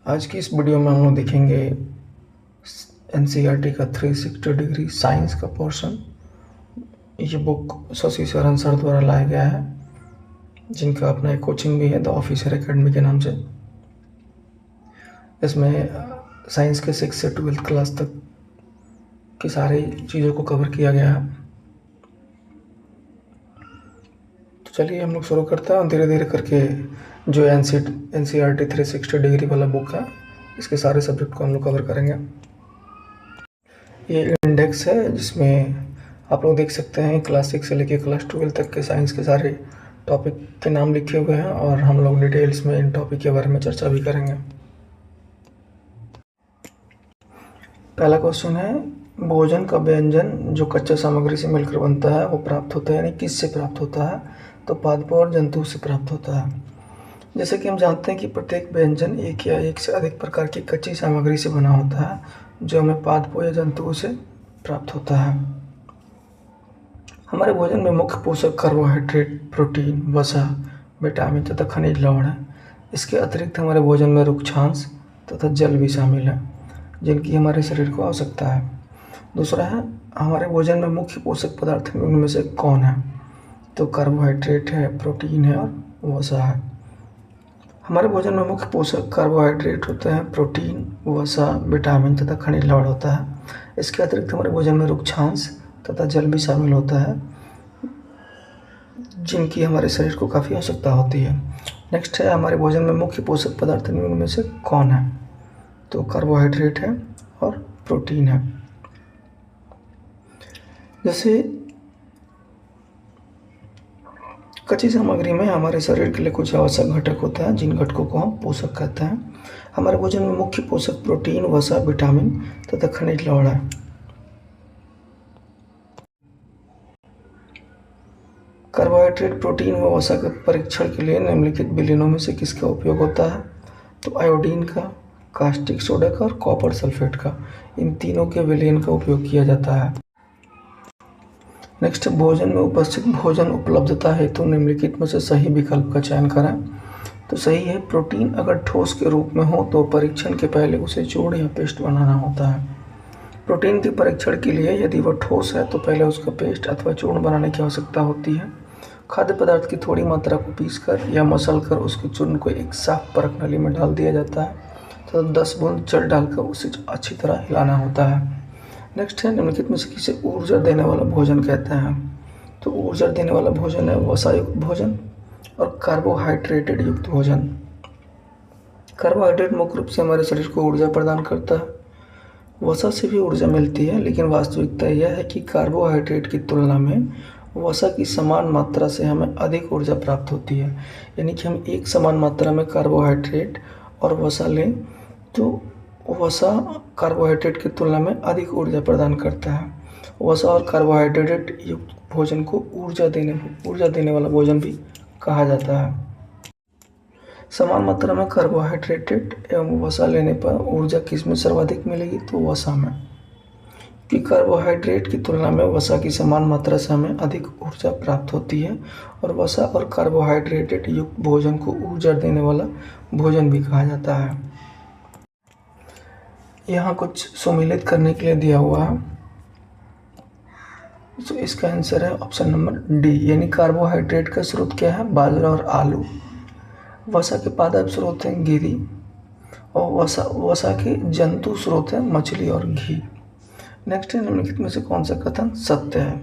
आज की इस वीडियो में हम लोग देखेंगे एनसीईआरटी का 360 डिग्री साइंस का पोर्शन। ये बुक शशि शरण सर द्वारा लाया गया है, जिनका अपना एक कोचिंग भी है द ऑफिसर एकेडमी के नाम से। इसमें साइंस के 6 से 12th क्लास तक की सारी चीज़ों को कवर किया गया है। तो चलिए हम लोग शुरू करते हैं और धीरे धीरे करके जो एनसीईआरटी 360 डिग्री वाला बुक है, इसके सारे सब्जेक्ट को हम लोग कवर करेंगे। ये इंडेक्स है जिसमें आप लोग देख सकते हैं क्लास 6 से लेकर क्लास 12 तक के साइंस के सारे टॉपिक के नाम लिखे हुए हैं और हम लोग डिटेल्स में इन टॉपिक के बारे में चर्चा भी करेंगे। पहला क्वेश्चन है, भोजन का व्यंजन जो कच्चा सामग्री से मिलकर बनता है वो प्राप्त होता है, यानी किससे प्राप्त होता है? तो पादपों और जंतु से प्राप्त होता है। जैसे कि हम जानते हैं कि प्रत्येक व्यंजन एक या एक से अधिक प्रकार की कच्ची सामग्री से बना होता है, जो हमें पादपों या जंतुओं से प्राप्त होता है। हमारे भोजन में मुख्य पोषक कार्बोहाइड्रेट, प्रोटीन, वसा, विटामिन तथा खनिज लवण है। इसके अतिरिक्त हमारे भोजन में रुक्षांश तथा जल भी शामिल है, जिनकी हमारे शरीर को आवश्यकता है। दूसरा है, हमारे भोजन में मुख्य पोषक पदार्थ उनमें से कौन है? तो कार्बोहाइड्रेट है, प्रोटीन है और वसा है। हमारे भोजन में मुख्य पोषक कार्बोहाइड्रेट होते हैं, प्रोटीन, वसा, विटामिन तथा खनिज लवण होता है। इसके अतिरिक्त हमारे भोजन में रुक्षांश तथा जल भी शामिल होता है, जिनकी हमारे शरीर को काफ़ी आवश्यकता होती है। नेक्स्ट है, हमारे भोजन में मुख्य पोषक पदार्थ उनमें से कौन है? तो कार्बोहाइड्रेट है और प्रोटीन है। जैसे कच्ची सामग्री में हमारे शरीर के लिए कुछ आवश्यक घटक होता है, जिन घटकों को हम पोषक कहते हैं। हमारे भोजन में मुख्य पोषक प्रोटीन, वसा, विटामिन तथा खनिज लवण है। कार्बोहाइड्रेट, प्रोटीन व वसा के परीक्षण के लिए निम्नलिखित विलयनों में से किसका उपयोग होता है? तो आयोडीन का, कास्टिक सोडा का और कॉपर सल्फेट का, इन तीनों के विलयन का उपयोग किया जाता है। नेक्स्ट, भोजन में उपस्थित भोजन उपलब्धता हेतु निम्नलिखित में से सही विकल्प का चयन करें। तो सही है, प्रोटीन अगर ठोस के रूप में हो तो परीक्षण के पहले उसे चूर्ण या पेस्ट बनाना होता है। प्रोटीन के परीक्षण के लिए यदि वह ठोस है तो पहले उसका पेस्ट अथवा चूर्ण बनाने की आवश्यकता होती है। खाद्य पदार्थ की थोड़ी मात्रा को पीसकर या मसलकर उसके चूर्ण को एक साफ परख नली में डाल दिया जाता है, तो 10 बूंद जल डालकर उसे अच्छी तरह हिलाना होता है। नेक्स्ट है, निम्नलिखित में से किसे ऊर्जा देने वाला भोजन कहते हैं? तो ऊर्जा देने वाला भोजन है वसायुक्त भोजन और कार्बोहाइड्रेटेड युक्त भोजन। कार्बोहाइड्रेट मुख्य रूप से हमारे शरीर को ऊर्जा प्रदान करता है। वसा से भी ऊर्जा मिलती है, लेकिन वास्तविकता यह है कि कार्बोहाइड्रेट की तुलना में वसा की समान मात्रा से हमें अधिक ऊर्जा प्राप्त होती है। यानी कि हम एक समान मात्रा में कार्बोहाइड्रेट और वसा लें तो वसा कार्बोहाइड्रेट की तुलना में अधिक ऊर्जा प्रदान करता है। वसा और कार्बोहाइड्रेट युक्त भोजन को ऊर्जा देने वाला भोजन भी कहा जाता है। समान मात्रा में कार्बोहाइड्रेट एवं वसा लेने पर ऊर्जा किस में सर्वाधिक मिलेगी? तो वसा में, कि कार्बोहाइड्रेट की तुलना में वसा की समान मात्रा से हमें अधिक ऊर्जा प्राप्त होती है और वसा और कार्बोहाइड्रेट युक्त भोजन को ऊर्जा देने वाला भोजन भी कहा जाता है। यहाँ कुछ सुमेलित करने के लिए दिया हुआ है, तो इसका आंसर है ऑप्शन नंबर डी, यानी कार्बोहाइड्रेट का स्रोत क्या है? बाजरा और आलू। वसा के पादप स्रोत हैं गिरी और वसा के जंतु स्रोत हैं मछली और घी। नेक्स्ट है, निम्नलिखित में से कौन सा कथन सत्य है?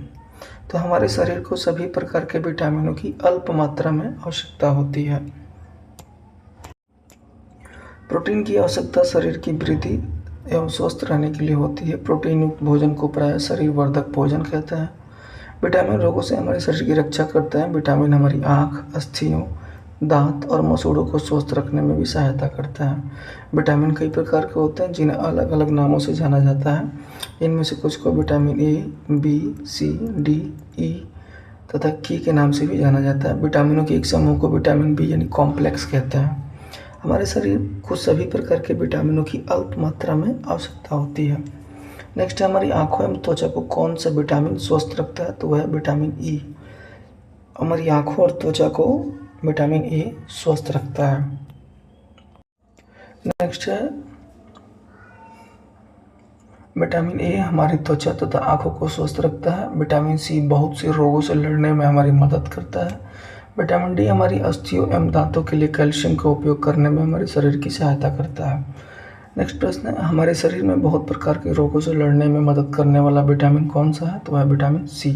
तो हमारे शरीर को सभी प्रकार के विटामिनों की अल्प मात्रा में आवश्यकता होती है। प्रोटीन की आवश्यकता शरीर की वृद्धि एवं स्वस्थ रहने के लिए होती है। प्रोटीन युक्त भोजन को प्रायः शरीर वर्धक भोजन कहते हैं। विटामिन रोगों से हमारे शरीर की रक्षा करते हैं। विटामिन हमारी आँख, अस्थियों, दांत और मसूड़ों को स्वस्थ रखने में भी सहायता करता है। विटामिन कई प्रकार के होते हैं, जिन्हें अलग अलग नामों से जाना जाता है। इनमें से कुछ को vitamin A, B, C, D, E तथा की के नाम से भी जाना जाता है। विटामिनों के एक समूह को विटामिन बी यानी कॉम्प्लेक्स कहते हैं। हमारे शरीर को सभी प्रकार के विटामिनों की अल्प मात्रा में आवश्यकता होती है। नेक्स्ट है, हमारी आँखों एवं त्वचा को कौन सा विटामिन स्वस्थ रखता है? तो वह है विटामिन ई। हमारी आँखों और त्वचा को विटामिन ए स्वस्थ रखता है। नेक्स्ट है विटामिन ए हमारी त्वचा तथा आंखों को स्वस्थ रखता है। विटामिन सी बहुत से रोगों से लड़ने में हमारी मदद करता है। विटामिन डी हमारी अस्थियों एवं दांतों के लिए कैल्शियम का उपयोग करने में हमारे शरीर की सहायता करता है। नेक्स्ट प्रश्न है हमारे शरीर में बहुत प्रकार के रोगों से लड़ने में मदद करने वाला विटामिन कौन सा है? तो वह विटामिन सी।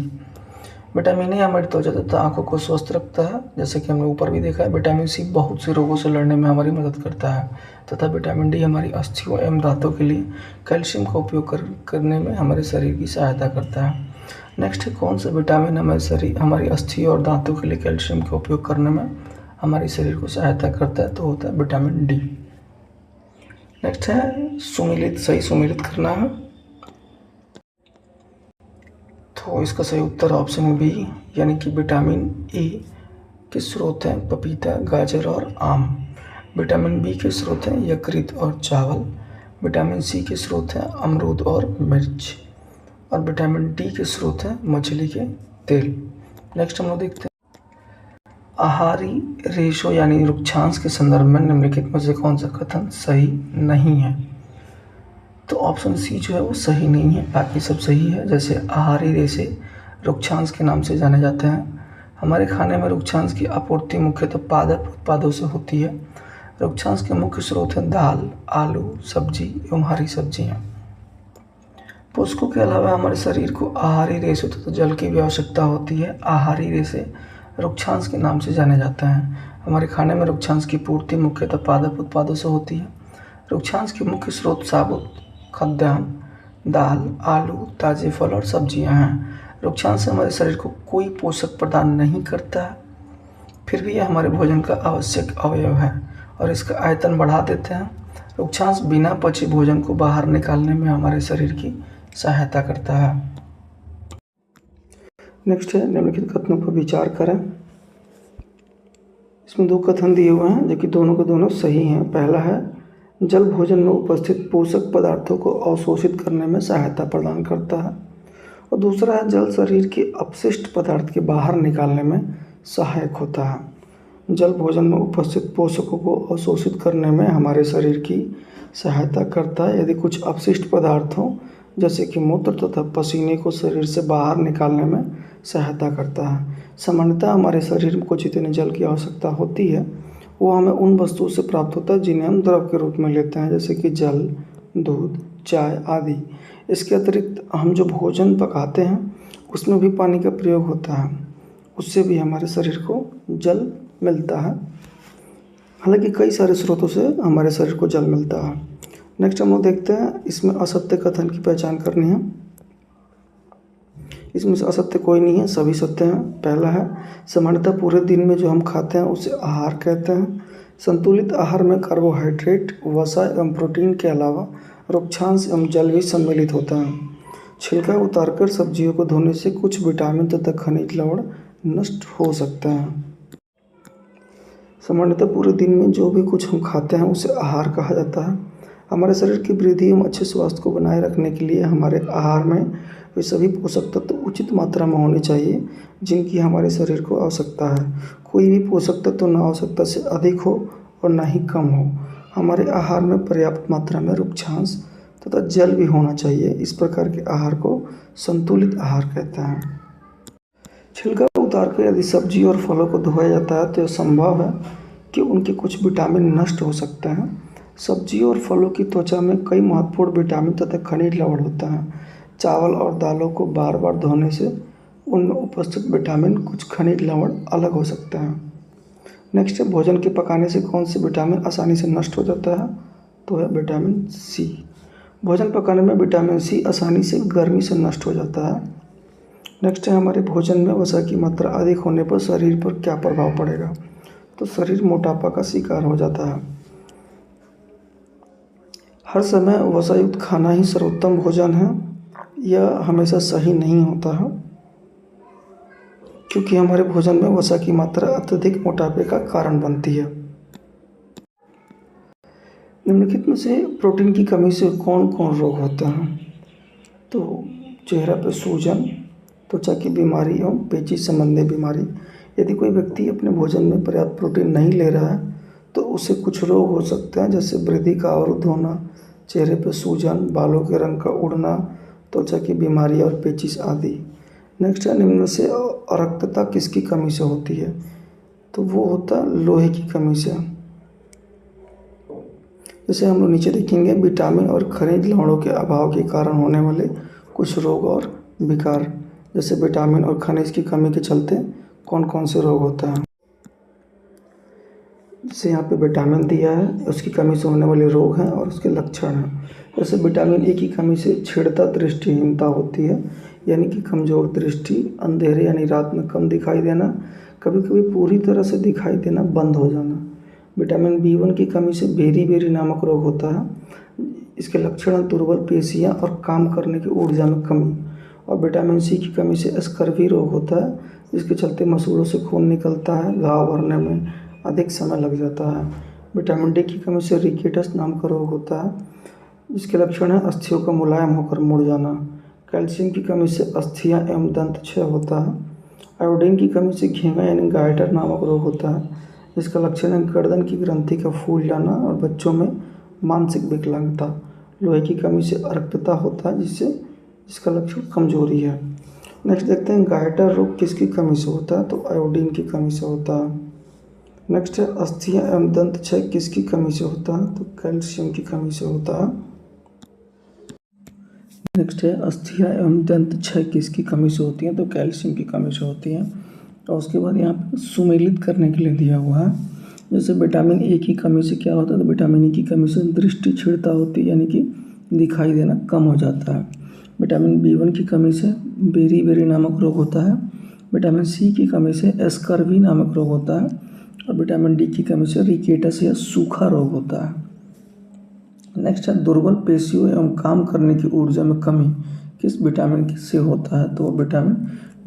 विटामिन ए हमारी त्वचा तथा आंखों को स्वस्थ रखता है। जैसे कि हमने ऊपर भी देखा है, विटामिन सी बहुत से रोगों से लड़ने में हमारी मदद करता है तथा विटामिन डी हमारी अस्थियों एवं दांतों के लिए कैल्शियम का उपयोग करने में हमारे शरीर की सहायता करता है। नेक्स्ट है कौन सा विटामिन हमारी अस्थियों और दांतों के लिए कैल्शियम का उपयोग करने में हमारे शरीर को सहायता करता है? तो होता है विटामिन डी। नेक्स्ट है सही सुमेलित करना है। तो इसका सही उत्तर ऑप्शन बी यानी कि विटामिन ए के स्रोत हैं पपीता, गाजर और आम। विटामिन बी के स्रोत हैं यकृत और चावल। विटामिन सी के स्रोत हैं अमरूद और मिर्च। और विटामिन डी के स्रोत हैं मछली के तेल। नेक्स्ट हम लोग देखते हैं आहारी रेशो यानी रुक्षांश के संदर्भ में निम्नलिखित में से कौन सा कथन सही नहीं है? तो ऑप्शन सी जो है वो सही नहीं है, बाकी सब सही है। जैसे आहारी रेशे रुक्षांश के नाम से जाने जाते हैं। हमारे खाने में रुक्षांश की आपूर्ति मुख्यतः पादप उत्पादों से होती है। रुक्षांश के मुख्य स्रोत हैं दाल, आलू, सब्जी एवं हरी सब्जियाँ। पोषकों के अलावा हमारे शरीर को आहारी रेशे तथा जल की भी आवश्यकता होती है। आहारी रेशे रुक्षांश के नाम से जाने जाते हैं। हमारे खाने में रुक्षांश की पूर्ति मुख्यतः पादप उत्पादों से होती है। रुक्षांश के मुख्य स्रोत साबुत खाद्यान्न, दाल, आलू, ताजे फल और सब्जियां हैं। रुक्षांश हमारे शरीर को कोई पोषक प्रदान नहीं करता है, फिर भी यह हमारे भोजन का आवश्यक अवयव है और इसका आयतन बढ़ा देते हैं। रुक्षांश बिना पचे भोजन को बाहर निकालने में हमारे शरीर की सहायता करता है। नेक्स्ट है निम्नलिखित कथनों पर विचार करें। इसमें दो कथन दिए हुए हैं जो कि दोनों के दोनों सही हैं। पहला है जल भोजन में उपस्थित पोषक पदार्थों को अवशोषित करने में सहायता प्रदान करता है और दूसरा है जल शरीर के अपशिष्ट पदार्थ के बाहर निकालने में सहायक होता है। जल भोजन में उपस्थित पोषकों को अवशोषित करने में हमारे शरीर की सहायता करता है। यदि कुछ अपशिष्ट पदार्थ हों जैसे कि मूत्र तथा पसीने को शरीर से बाहर निकालने में सहायता करता है। सामान्यतः हमारे शरीर को जितने जल की आवश्यकता होती है वो हमें उन वस्तुओं से प्राप्त होता है जिन्हें हम द्रव के रूप में लेते हैं, जैसे कि जल, दूध, चाय आदि। इसके अतिरिक्त हम जो भोजन पकाते हैं उसमें भी पानी का प्रयोग होता है, उससे भी हमारे शरीर को जल मिलता है। हालांकि कई सारे स्रोतों से हमारे शरीर को जल मिलता है। नेक्स्ट हम लोग देखते हैं इसमें असत्य कथन की पहचान करनी है। इसमें से असत्य कोई नहीं है, सभी सत्य हैं। पहला है सामान्यतः पूरे दिन में जो हम खाते हैं उसे आहार कहते हैं। संतुलित आहार में कार्बोहाइड्रेट, वसा एवं प्रोटीन के अलावा रुक्षांश एवं जल भी सम्मिलित होता है। छिलका उतारकर सब्जियों को धोने से कुछ विटामिन तथा खनिज लवण नष्ट हो सकते हैं। सामान्यतः पूरे दिन में जो भी कुछ हम खाते हैं उसे आहार कहा जाता है। हमारे शरीर की वृद्धि एवं अच्छे स्वास्थ्य को बनाए रखने के लिए हमारे आहार में वे सभी पोषक तत्व उचित मात्रा में होने चाहिए जिनकी हमारे शरीर को आवश्यकता है। कोई भी पोषक तत्व न आवश्यकता से अधिक हो और न ही कम हो। हमारे आहार में पर्याप्त मात्रा में रुक्षांश तथा जल भी होना चाहिए। इस प्रकार के आहार को संतुलित आहार कहते हैं। छिलका उतारकर यदि सब्जी और फलों को धोया जाता है तो यह संभव है कि उनके कुछ विटामिन नष्ट हो सकते हैं। सब्जी और फलों की त्वचा में कई महत्वपूर्ण विटामिन तथा खनिज लवण होता है। चावल और दालों को बार बार धोने से उनमें उपस्थित विटामिन, कुछ खनिज लवण अलग हो सकते हैं। नेक्स्ट है भोजन के पकाने से कौन से विटामिन आसानी से नष्ट हो जाता है? तो है विटामिन सी। भोजन पकाने में विटामिन सी आसानी से गर्मी से नष्ट हो जाता है। नेक्स्ट है हमारे भोजन में वसा की मात्रा अधिक होने पर शरीर पर क्या प्रभाव पड़ेगा? तो शरीर मोटापा का शिकार हो जाता है। हर समय वसायुक्त खाना ही सर्वोत्तम भोजन है, यह हमेशा सही नहीं होता है क्योंकि हमारे भोजन में वसा की मात्रा अत्यधिक मोटापे का कारण बनती है। निम्नलिखित में से प्रोटीन की कमी से कौन कौन रोग होते हैं? तो चेहरा पर सूजन, त्वचा की बीमारी एवं पेचिश संबंधी बीमारी। यदि कोई व्यक्ति अपने भोजन में पर्याप्त प्रोटीन नहीं ले रहा है तो उससे कुछ रोग हो सकते हैं, जैसे वृद्धि का अवरुद्ध होना, चेहरे पर सूजन, बालों के रंग का उड़ना, त्वचा की बीमारी और पेचिश आदि। नेक्स्ट है, निम्न में से अरक्तता किसकी कमी से होती है? तो वो होता है लोहे की कमी से। जैसे हम लोग नीचे देखेंगे, विटामिन और खनिज लवणों के अभाव के कारण होने वाले कुछ रोग और विकार। जैसे विटामिन और खनिज की कमी के चलते कौन कौन से रोग होता है। जैसे यहाँ पे विटामिन दिया है, उसकी कमी से होने वाले रोग हैं और उसके लक्षण हैं। जैसे विटामिन ए की कमी से छेड़ता दृष्टिहीनता होती है, यानी कि कमज़ोर दृष्टि, अंधेरे यानी रात में कम दिखाई देना, कभी कभी पूरी तरह से दिखाई देना बंद हो जाना। विटामिन B1 की कमी से बेरी नामक रोग होता है। इसके लक्षण दुर्बल पेशियां और काम करने की ऊर्जा में कमी। और विटामिन C की कमी से स्कर्वी रोग होता है, जिसके चलते मसूड़ों से खून निकलता है, घाव भरने में अधिक समय लग जाता है। विटामिन D की कमी से रिकेटस नाम का रोग होता है, जिसके लक्षण है अस्थियों का मुलायम होकर मुड़ जाना। कैल्शियम की कमी से अस्थियां एवं दंत क्षय होता है। आयोडीन की कमी से घेंगा यानी गाइटर नामक रोग होता है, जिसका लक्षण है गर्दन की ग्रंथि का फूल जाना और बच्चों में मानसिक विकलांगता। लोहे की कमी से अरक्तता होता है, जिसका लक्षण कमजोरी है। नेक्स्ट देखते हैं, गाइटर रोग किसकी कमी से होता है? तो आयोडीन की कमी से होता है। नेक्स्ट है, अस्थियां एवं दंत क्षय किसकी कमी से होता है? तो कैल्शियम की कमी से होता है। नेक्स्ट है, अस्थियां एवं दंत क्षय किसकी कमी से होती हैं? तो कैल्शियम की कमी से होती हैं। और उसके बाद यहाँ पे सुमेलित करने के लिए दिया हुआ है। जैसे विटामिन ए की कमी से क्या होता है? तो विटामिन ए की कमी से दृष्टि क्षीणता होती है, यानी कि दिखाई देना कम हो जाता है। विटामिन B1 की कमी से बेरी नामक रोग होता है। विटामिन C की कमी से स्कर्वी नामक रोग होता है। और विटामिन D की कमी से रिकेटस या सूखा रोग होता है। नेक्स्ट है, दुर्बल पेशियों एवं काम करने की ऊर्जा में कमी किस विटामिन से होता है? तो विटामिन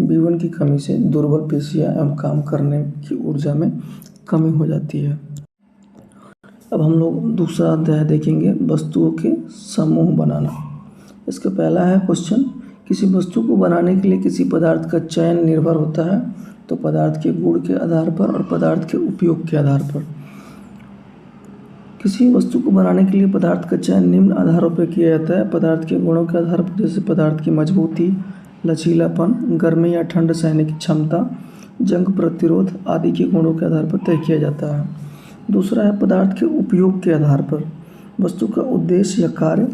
B1 की कमी से दुर्बल पेशियां एवं काम करने की ऊर्जा में कमी हो जाती है। अब हम लोग दूसरा अध्याय देखेंगे, वस्तुओं के समूह बनाना। इसका पहला है क्वेश्चन, किसी वस्तु को बनाने के लिए किसी पदार्थ का चयन निर्भर होता है? तो पदार्थ के गुण के आधार पर और पदार्थ के उपयोग के आधार पर। किसी वस्तु को बनाने के लिए पदार्थ का चयन निम्न आधारों पर किया जाता है। पदार्थ के गुणों के आधार पर, जैसे पदार्थ की मजबूती, लचीलापन, गर्मी या ठंड सहने की क्षमता, जंग प्रतिरोध आदि के गुणों के आधार पर तय किया जाता है। दूसरा है पदार्थ के उपयोग के आधार पर, वस्तु का उद्देश्य या कार्य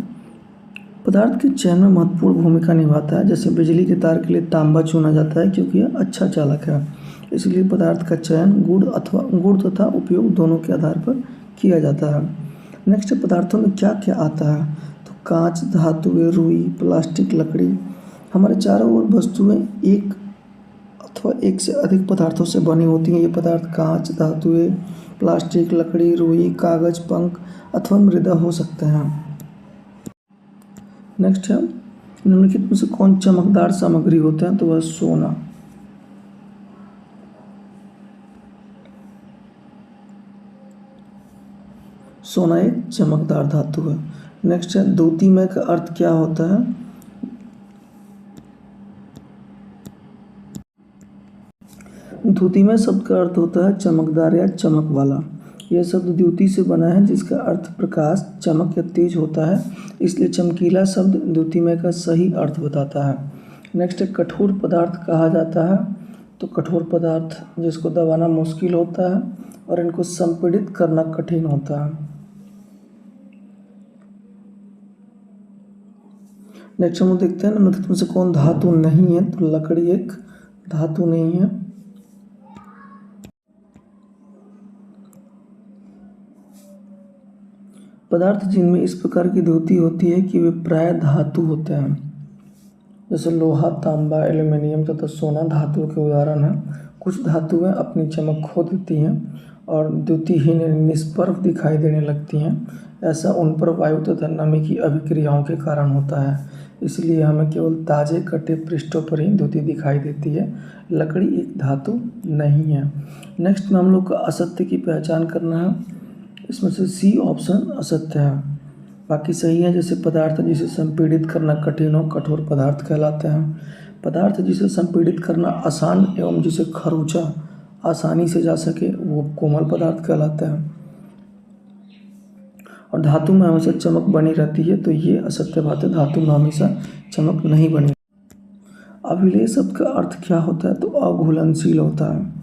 पदार्थ के चयन में महत्वपूर्ण भूमिका निभाता है। जैसे बिजली के तार के लिए तांबा चुना जाता है क्योंकि यह अच्छा चालक है, इसलिए पदार्थ का चयन गुण तथा उपयोग दोनों के आधार पर किया जाता है। नेक्स्ट, पदार्थों में क्या क्या आता है? तो कांच, धातुएं, रुई, प्लास्टिक, लकड़ी। हमारे चारों ओर वस्तुएं एक अथवा एक से अधिक पदार्थों से बनी होती हैं। ये पदार्थ कांच, धातुएं, प्लास्टिक, लकड़ी, रुई, कागज, पंख अथवा मृदा हो सकते हैं। नेक्स्ट है, निम्नलिखित में से कौन चमकदार सामग्री होते हैं? तो वह सोना। सोना एक चमकदार धातु है। नेक्स्ट है, द्युतिमय का अर्थ क्या होता है? द्युतिमय शब्द का अर्थ होता है चमकदार या चमक वाला। यह शब्द द्युति से बना है, जिसका अर्थ प्रकाश, चमक या तेज होता है, इसलिए चमकीला शब्द द्युतिमय का सही अर्थ बताता है। नेक्स्ट है, कठोर पदार्थ कहा जाता है। तो कठोर पदार्थ जिसको दबाना मुश्किल होता है और इनको संपीड़ित करना कठिन होता है। नेक्स्ट हम देखते हैं निम्नलिखित में से कौन धातु नहीं है? तो लकड़ी एक धातु नहीं है। पदार्थ जिनमें इस प्रकार की द्युति होती है कि वे प्राय धातु होते हैं, जैसे लोहा, तांबा, एल्यूमिनियम तथा सोना धातुओं के उदाहरण हैं। कुछ धातुएं अपनी चमक खो देती हैं और द्युतिहीन निष्प्रभ दिखाई देने लगती हैं। ऐसा उन पर वायु तथा नमी की अभिक्रियाओं के कारण होता है, इसलिए हमें केवल ताजे कटे पृष्ठों पर ही द्युति दिखाई देती है। लकड़ी एक धातु नहीं है। नेक्स्ट में हम लोग का असत्य की पहचान करना है। इसमें से सी ऑप्शन असत्य है, बाकी सही है। जैसे पदार्थ जिसे संपीड़ित करना कठिन हो, कठोर पदार्थ कहलाते हैं। पदार्थ जिसे संपीड़ित करना आसान एवं जिसे खरोंचा आसानी से जा सके, वो कोमल पदार्थ कहलाते हैं। और धातु में हमेशा चमक बनी रहती है, तो ये असत्य बात है, धातु में हमेशा चमक नहीं बनी। अविलेय शब्द का अर्थ क्या होता है? तो अघुलनशील होता है।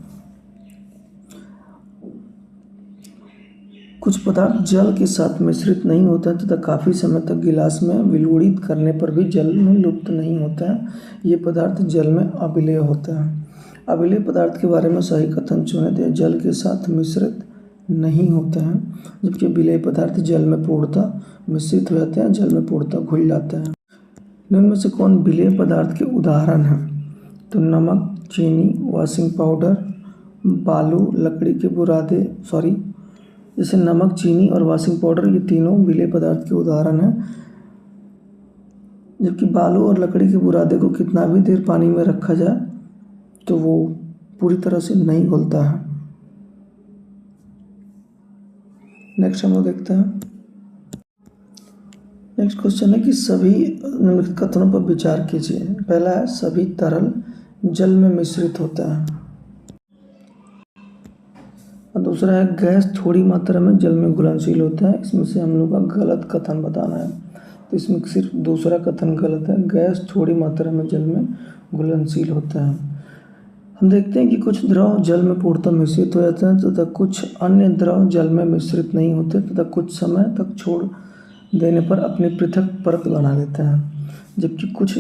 कुछ पदार्थ जल के साथ मिश्रित नहीं होता है तथा काफ़ी समय तक गिलास में विलुड़ित करने पर भी जल में लुप्त नहीं होता है। ये पदार्थ जल में अविलेय होता है। अविलेय पदार्थ के बारे में सही कथन चुनें। तो जल के साथ मिश्रित नहीं होते हैं, जबकि विलेय पदार्थ जल में पूर्णतः मिश्रित हो जाते हैं, जल में पूर्णतः घुल जाते हैं। निम्न में से कौन विलेय पदार्थ के उदाहरण हैं? तो नमक, चीनी, वॉशिंग पाउडर, बालू, लकड़ी के बुरादे, जैसे नमक, चीनी और वॉशिंग पाउडर, ये तीनों विलेय पदार्थ के उदाहरण हैं। जबकि बालू और लकड़ी के बुरादे को कितना भी देर पानी में रखा जाए तो वो पूरी तरह से नहीं घुलता है। नेक्स्ट हम लोग देखते हैं। नेक्स्ट क्वेश्चन है कि सभी निम्नलिखित कथनों पर विचार कीजिए। पहला है सभी तरल जल में मिश्रित होता है। और दूसरा है गैस थोड़ी मात्रा में जल में घुलनशील होता है। इसमें से हम लोग का गलत कथन बताना है। तो इसमें सिर्फ दूसरा कथन गलत है, गैस थोड़ी मात्रा में जल में घुलनशील होता है। हम देखते हैं कि कुछ द्रव जल में पूर्णतः मिश्रित हो जाते हैं तथा कुछ अन्य द्रव जल में मिश्रित नहीं होते तथा कुछ समय तक छोड़ देने पर अपनी पृथक परत बना लेते हैं। जबकि कुछ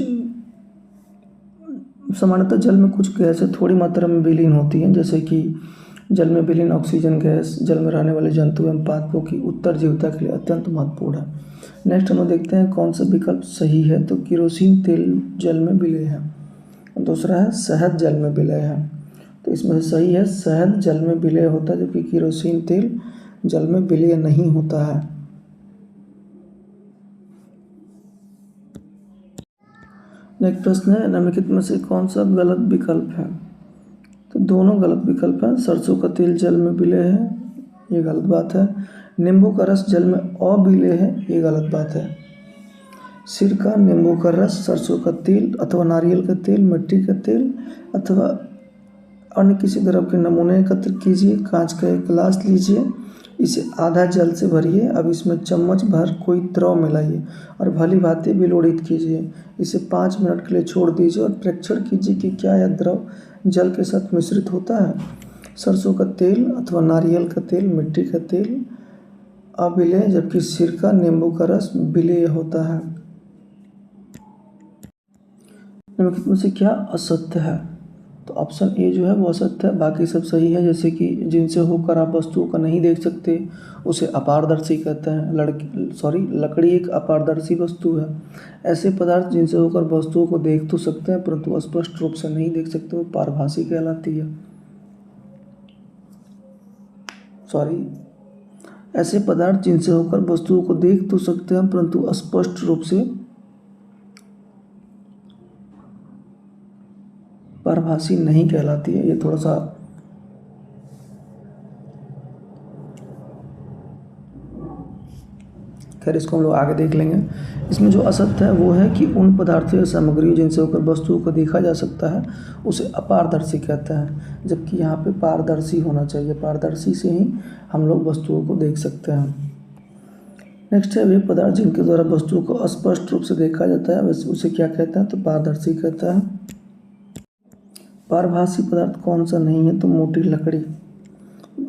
सामान्यतः जल में कुछ गैसें थोड़ी मात्रा में विलीन होती हैं, जैसे कि जल में विलीन ऑक्सीजन गैस जल में रहने वाले जंतु एवं पादपों की उत्तरजीविता के लिए अत्यंत महत्वपूर्ण है। नेक्स्ट हम लोग देखते हैं कौन सा विकल्प सही है। तो केरोसिन तेल जल में विलेय है। दूसरा है शहद जल में विलेय है। तो इसमें सही है शहद जल में विलेय होता है, जबकि केरोसिन तेल जल में विलेय नहीं होता है। नेक्स्ट प्रश्न है निम्नलिखित में से कौन सा गलत विकल्प है? तो दोनों गलत विकल्प हैं। सरसों का तेल जल में विलेय है, ये गलत बात है। नींबू का रस जल में अविलेय है, ये गलत बात है। सिरका, नींबू का रस, सरसों का तेल अथवा नारियल का तेल, मिट्टी का तेल अथवा अन्य किसी द्रव के नमूने एकत्र कीजिए। कांच का एक गिलास लीजिए, इसे आधा जल से भरिए। अब इसमें चम्मच भर कोई द्रव मिलाइए और भली भांति विलोड़ित कीजिए। इसे 5 मिनट के लिए छोड़ दीजिए और परीक्षण कीजिए कि क्या यह द्रव जल के साथ मिश्रित होता है। सरसों का तेल अथवा नारियल का तेल, मिट्टी का तेल अविलेय, जबकि सिरका, नींबू का रस विलेय होता है। निम्नलिखित में से क्या असत्य है? तो ऑप्शन ए जो है वो असत्य है, बाकी सब सही है। जैसे कि जिनसे होकर आप वस्तुओं को नहीं देख सकते उसे अपारदर्शी कहते हैं। लकड़ी एक अपारदर्शी वस्तु है। ऐसे पदार्थ जिनसे होकर वस्तुओं को देख तो सकते हैं परंतु स्पष्ट रूप से नहीं देख सकते, वो पारभासी कहलाती है। ऐसे पदार्थ जिनसे होकर वस्तुओं को देख तो सकते हैं परंतु स्पष्ट रूप से पारभासी नहीं कहलाती है। ये थोड़ा सा खैर इसको हम लोग आगे देख लेंगे। इसमें जो असत्य है वो है कि उन पदार्थों या सामग्रियों जिनसे होकर वस्तुओं को देखा जा सकता है उसे अपारदर्शी कहते हैं, जबकि यहाँ पे पारदर्शी होना चाहिए। पारदर्शी से ही हम लोग वस्तुओं को देख सकते हैं। नेक्स्ट है वे पदार्थ जिनके द्वारा वस्तुओं को स्पष्ट रूप से देखा जाता है वैसे उसे क्या कहते हैं? तो पारदर्शी कहता है। पारभासी पदार्थ कौन सा नहीं है? तो मोटी लकड़ी।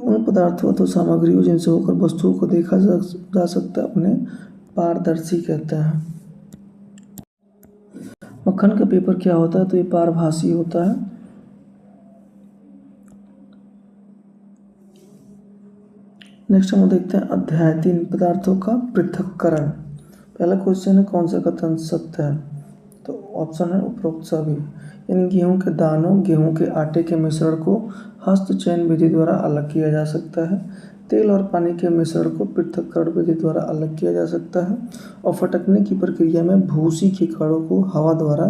उन पदार्थों तो सामग्रियों जिनसे होकर वस्तुओं को देखा जा सकता है उन्हें पारदर्शी कहता है। मक्खन का पेपर क्या होता है? तो ये पारभासी होता है। नेक्स्ट हम देखते हैं अध्याय 3 पदार्थों का पृथक्करण। पहला क्वेश्चन है कौन सा कथन सत्य है? तो ऑप्शन है उपरोक्त सभी। यानी गेहूं के दानों, गेहूं के आटे के मिश्रण को हस्तचयन विधि द्वारा अलग किया जा सकता है। तेल और पानी के मिश्रण को पृथक्करण विधि द्वारा अलग किया जा सकता है। और फटकने की प्रक्रिया में भूसी के कणों को हवा द्वारा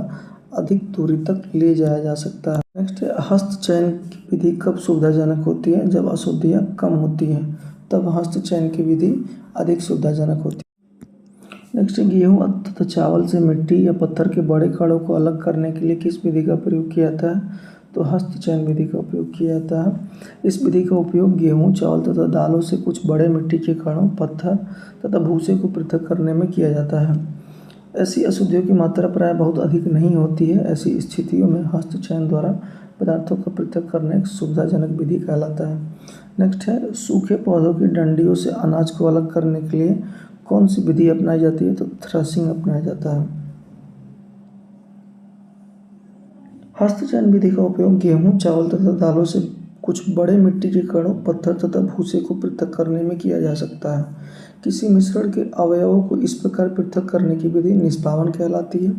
अधिक दूरी तक ले जाया जा सकता है। नेक्स्ट है हस्तचयन की विधि कब सुविधाजनक होती है? जब अशुद्धियाँ कम होती हैं तब हस्तचयन की विधि अधिक सुविधाजनक होती है। नेक्स्ट गेहूं तथा चावल से मिट्टी या पत्थर के बड़े कणों को अलग करने के लिए किस विधि का प्रयोग किया जाता है? तो हस्त चयन विधि का उपयोग किया जाता है। इस विधि का उपयोग गेहूँ, चावल तथा दालों से कुछ बड़े मिट्टी के कणों, पत्थर तथा भूसे को पृथक करने में किया जाता है। ऐसी अशुद्धियों की मात्रा प्राय बहुत अधिक नहीं होती है। ऐसी स्थितियों में हस्त चयन द्वारा पदार्थों का पृथक करना एक सुविधाजनक विधि कहलाता है। नेक्स्ट है, सूखे पौधों की डंडियों से अनाज को अलग करने के लिए कौन सी विधि अपनाई जाती है? तो थ्रेसिंग अपनाया जाता है। हस्त चयन विधि का उपयोग गेहूँ, चावल तथा दालों से कुछ बड़े मिट्टी के कणों, पत्थर तथा भूसे को पृथक करने में किया जा सकता है। किसी मिश्रण के अवयवों को इस प्रकार पृथक करने की विधि निष्पावन कहलाती है।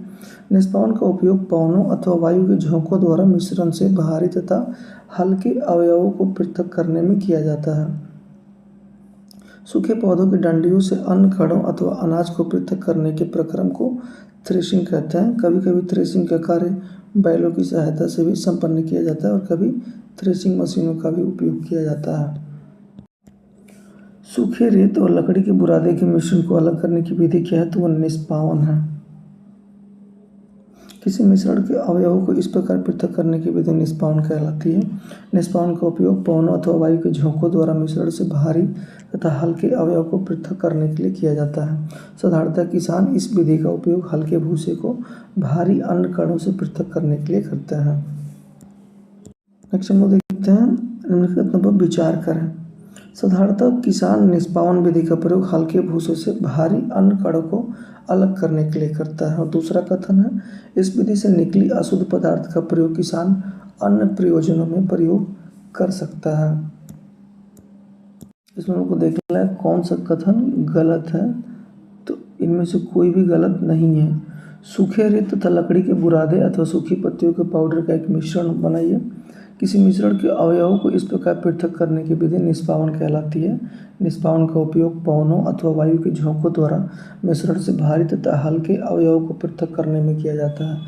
निष्पावन का उपयोग पवनों अथवा वायु के झोंकों द्वारा मिश्रण से भारी तथा हल्के अवयवों को पृथक करने में किया जाता है। सूखे पौधों की डंडियों से अन्न कणों अथवा अनाज को पृथक करने के प्रक्रम को थ्रेशिंग कहते हैं। कभी कभी थ्रेशिंग का कार्य बैलों की सहायता से भी संपन्न किया जाता है और कभी थ्रेशिंग मशीनों का भी उपयोग किया जाता है। सूखे रेत और लकड़ी के बुरादे के मिश्रण को अलग करने की विधि क्या है? तो वह निष्पावन है। किसी मिश्रण के अवयवों को इस प्रकार पृथक करने की विधि निष्पावन कहलाती है। निष्पावन का उपयोग पवनों अथवा वायु के झोंकों द्वारा मिश्रण से भारी तथा हल्के अवयव को पृथक करने के लिए किया जाता है। साधारणतः किसान इस विधि का उपयोग हल्के भूसे को भारी अन्न कणों से पृथक करने के लिए करते हैं। नेक्स्ट हम लोग देखते हैं, निम्नलिखित पर विचार करें। साधारणतः किसान निष्पावन विधि का प्रयोग हल्के भूसे से भारी अन्न कणों को अलग करने के लिए करता है। और दूसरा कथन है, इस विधि से निकली अशुद्ध पदार्थ का प्रयोग किसान अन्य प्रयोजनों में प्रयोग कर सकता है। इसमें हमको देखना है कौन सा कथन गलत है। तो इनमें से कोई भी गलत नहीं है। सूखे रेत तथा लकड़ी के बुरादे अथवा सूखी पत्तियों के पाउडर का एक मिश्रण बनाइए। किसी मिश्रण के अवयवों को इस प्रकार पृथक करने की विधि निष्पावन कहलाती है। निष्पावन का उपयोग पवनों अथवा वायु के झोंकों द्वारा मिश्रण से भारी तथा हल्के अवयवों को पृथक करने में किया जाता है।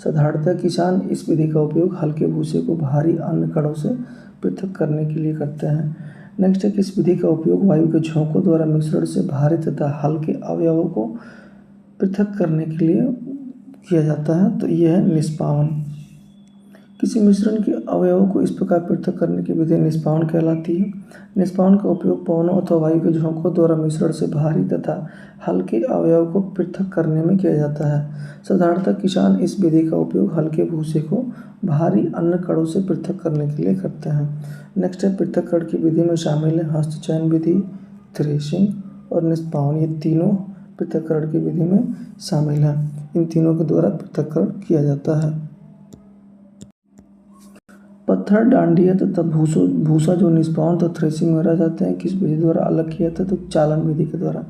साधारणतः किसान इस विधि का उपयोग हल्के भूसे को भारी अन्न कणों से पृथक करने के लिए करते हैं। नेक्स्ट है, किस विधि का उपयोग वायु के झोंकों द्वारा मिश्रण से भारी तथा हल्के अवयवों को पृथक करने के लिए किया जाता है? तो यह है निष्पावन। किसी मिश्रण के अवयवों को इस प्रकार पृथक करने की विधि निष्पावन कहलाती है। निष्पावन का उपयोग पवनों अथवा वायु के झोंकों द्वारा मिश्रण से भारी तथा हल्के अवयव को पृथक करने में किया जाता है। साधारणतः किसान इस विधि का उपयोग हल्के भूसे को भारी अन्न कणों से पृथक करने के लिए करते हैं। नेक्स्ट है, पृथक्करण की विधि में शामिल है हस्त चयन विधि, थ्रेशिंग और निष्पावन। ये तीनों पृथक्करण की विधि में शामिल हैं। इन तीनों के द्वारा पृथक्करण किया जाता है। पत्थर, डांडिया तथा भूसा जो निष्पावन तथा थ्रेशिंग में रह जाते हैं, किस विधि द्वारा अलग किया जाता है? तो चालन विधि के द्वारा।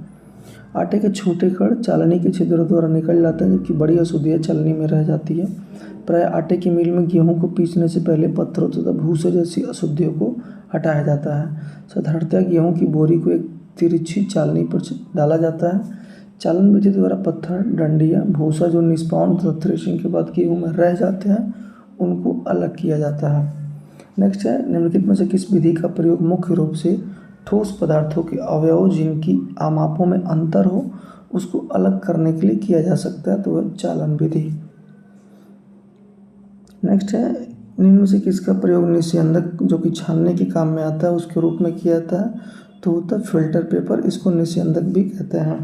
आटे के छोटे कण चालनी के छिद्रों द्वारा निकल जाते हैं, जबकि बड़ी अशुद्धियाँ चालनी में रह जाती है। प्राय आटे की मिल में गेहूं को पीसने से पहले पत्थरों तथा भूसे जैसी अशुद्धियों को हटाया जाता है। साधारणतः गेहूं की बोरी को एक तिरछी चालनी पर डाला जाता है। चालन विधि द्वारा पत्थर, डंडियाँ, भूसा जो निष्पावन तथा थ्रेशिंग के बाद गेहूं में रह जाते हैं, उनको अलग किया जाता है। नेक्स्ट है, निम्नलिखित में से किस विधि का प्रयोग मुख्य रूप से ठोस पदार्थों के अवयव जिनकी आमापों में अंतर हो उसको अलग करने के लिए किया जा सकता है? तो वह चालन विधि। नेक्स्ट है, निम्न में से किसका प्रयोग निस्यंदक जो कि छानने के काम में आता है उसके रूप में किया जाता है? तो होता है फिल्टर पेपर। इसको निस्यंदक भी कहते हैं।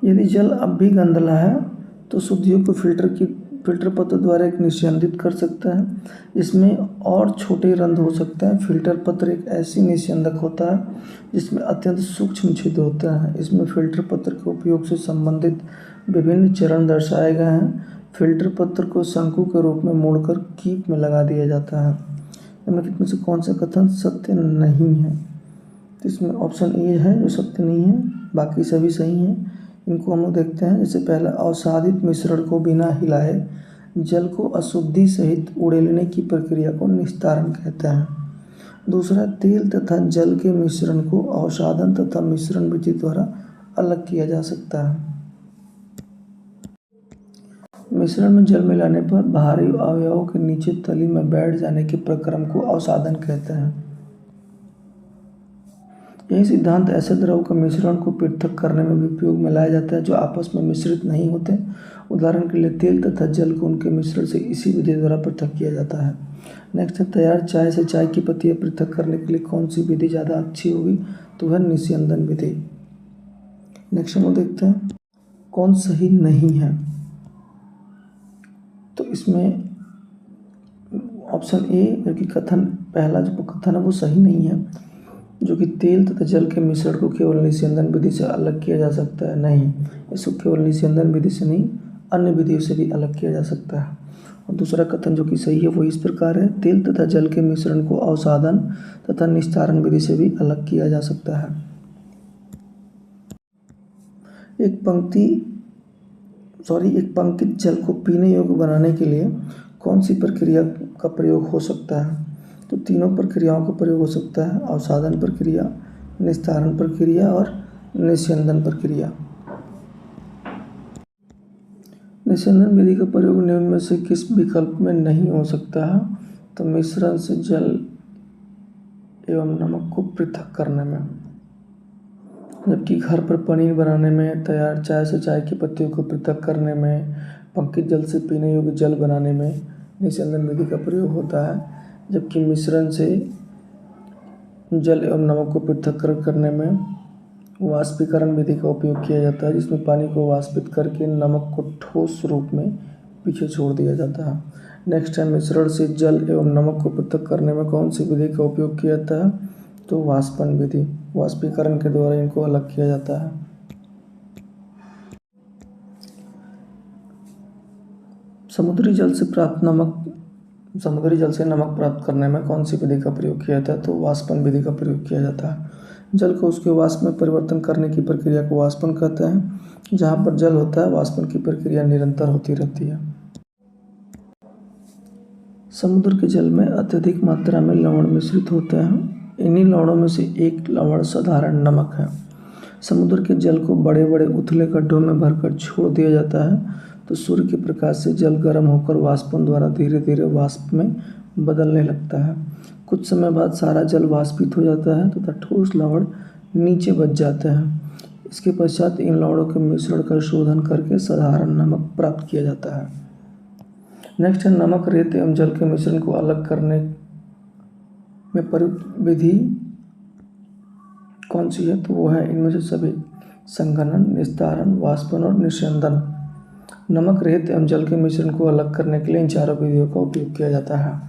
यदि जल अब भी गंदला है तो शुद्धियों को फिल्टर पत्र द्वारा एक निस्यंदित कर सकता है। इसमें और छोटे रंध्र हो सकते हैं। फिल्टर पत्र एक ऐसी निस्यंदक होता है जिसमें अत्यंत सूक्ष्म छिद्र होता है। इसमें फिल्टर पत्र के उपयोग से संबंधित विभिन्न चरण दर्शाए गए हैं। फिल्टर पत्र को शंकु के रूप में मोड़कर कीप में लगा दिया जाता है। इनमें से कौन सा कथन सत्य नहीं है? तो इसमें ऑप्शन ए है जो सत्य नहीं है, बाकी सभी सही हैं। इनको हम लोग देखते हैं। जैसे पहला, अवसादित मिश्रण को बिना हिलाए जल को अशुद्धि सहित उड़ेलने की प्रक्रिया को निस्तारण कहते हैं। दूसरा, तेल तथा जल के मिश्रण को अवसादन तथा मिश्रण विधि द्वारा अलग किया जा सकता है। मिश्रण में जल मिलाने पर भारी अवयवों के नीचे तली में बैठ जाने के प्रक्रम को अवसादन कहते हैं। यही सिद्धांत ऐसे द्रव का मिश्रण को पृथक करने में भी उपयोग में लाया जाता है जो आपस में मिश्रित नहीं होते। उदाहरण के लिए तेल तथा जल को उनके मिश्रण से इसी विधि द्वारा पृथक किया जाता है। नेक्स्ट है, तैयार चाय से चाय की पत्तियां पृथक करने के लिए कौन सी विधि ज़्यादा अच्छी होगी? तो वह निस्यंदन विधि। नेक्स्ट हम देखते हैं कौन सही नहीं है। तो इसमें ऑप्शन ए जो कि कथन, पहला जो कथन है वो सही नहीं है, जो कि तेल तथा जल के मिश्रण को केवल निस्यंदन विधि से अलग किया जा सकता है। नहीं, इसको केवल निस्यंदन विधि से नहीं, अन्य विधियों से भी अलग किया जा सकता है। और दूसरा कथन जो कि सही है वो इस प्रकार है, तेल तथा जल के मिश्रण को अवसादन तथा निस्तारण विधि से भी अलग किया जा सकता है। एक पंक्तित जल को पीने योग्य बनाने के लिए कौन सी प्रक्रिया का प्रयोग हो सकता है? तो तीनों प्रक्रियाओं का प्रयोग हो सकता है, अवसादन प्रक्रिया, निस्तारण प्रक्रिया और निस्यंदन प्रक्रिया। निस्यंदन विधि का प्रयोग निम्न में से किस विकल्प में नहीं हो सकता है? तो मिश्रण से जल एवं नमक को पृथक करने में, जबकि घर पर पनीर बनाने में, तैयार चाय से चाय की पत्तियों को पृथक करने में, पंकित जल से पीने योग्य जल बनाने में निस्यंदन विधि का प्रयोग होता है। जबकि मिश्रण से जल एवं नमक को पृथक करने में वाष्पीकरण विधि का उपयोग किया जाता है, जिसमें पानी को वाष्पित करके नमक को ठोस रूप में पीछे छोड़ दिया जाता है। नेक्स्ट है, मिश्रण से जल एवं नमक को पृथक करने में कौन सी विधि का उपयोग किया जाता है? तो वाष्पन विधि, वाष्पीकरण के द्वारा इनको अलग किया जाता है। समुद्री जल से नमक प्राप्त करने में कौन सी विधि का प्रयोग किया जाता है? तो वाष्पन विधि का प्रयोग किया जाता है। जल को उसके वाष्प में परिवर्तन करने की प्रक्रिया को वाष्पन कहते हैं। जहाँ पर जल होता है वाष्पन की प्रक्रिया निरंतर होती रहती है। समुद्र के जल में अत्यधिक मात्रा में लवण मिश्रित होते हैं। इन्हीं लवणों में से एक लवण साधारण नमक है। समुद्र के जल को बड़े बड़े उथले गड्ढों में भरकर छोड़ दिया जाता है, तो सूर्य के प्रकाश से जल गर्म होकर वाष्पन द्वारा धीरे धीरे वाष्प में बदलने लगता है। कुछ समय बाद सारा जल वाष्पित हो जाता है तथा ठोस लवण नीचे बच जाते हैं। इसके पश्चात इन लवणों के मिश्रण का शोधन करके साधारण नमक प्राप्त किया जाता है। नेक्स्ट है, नमक, रेत एवं जल के मिश्रण को अलग करने में प्रयुक्त विधि कौन सी है? तो वो है इनमें से सभी, संघनन, निस्तारण, वाष्पन और निस्यंदन। नमक, रेत एवं जल के मिश्रण को अलग करने के लिए इन चारों विधियों का उपयोग किया जाता है।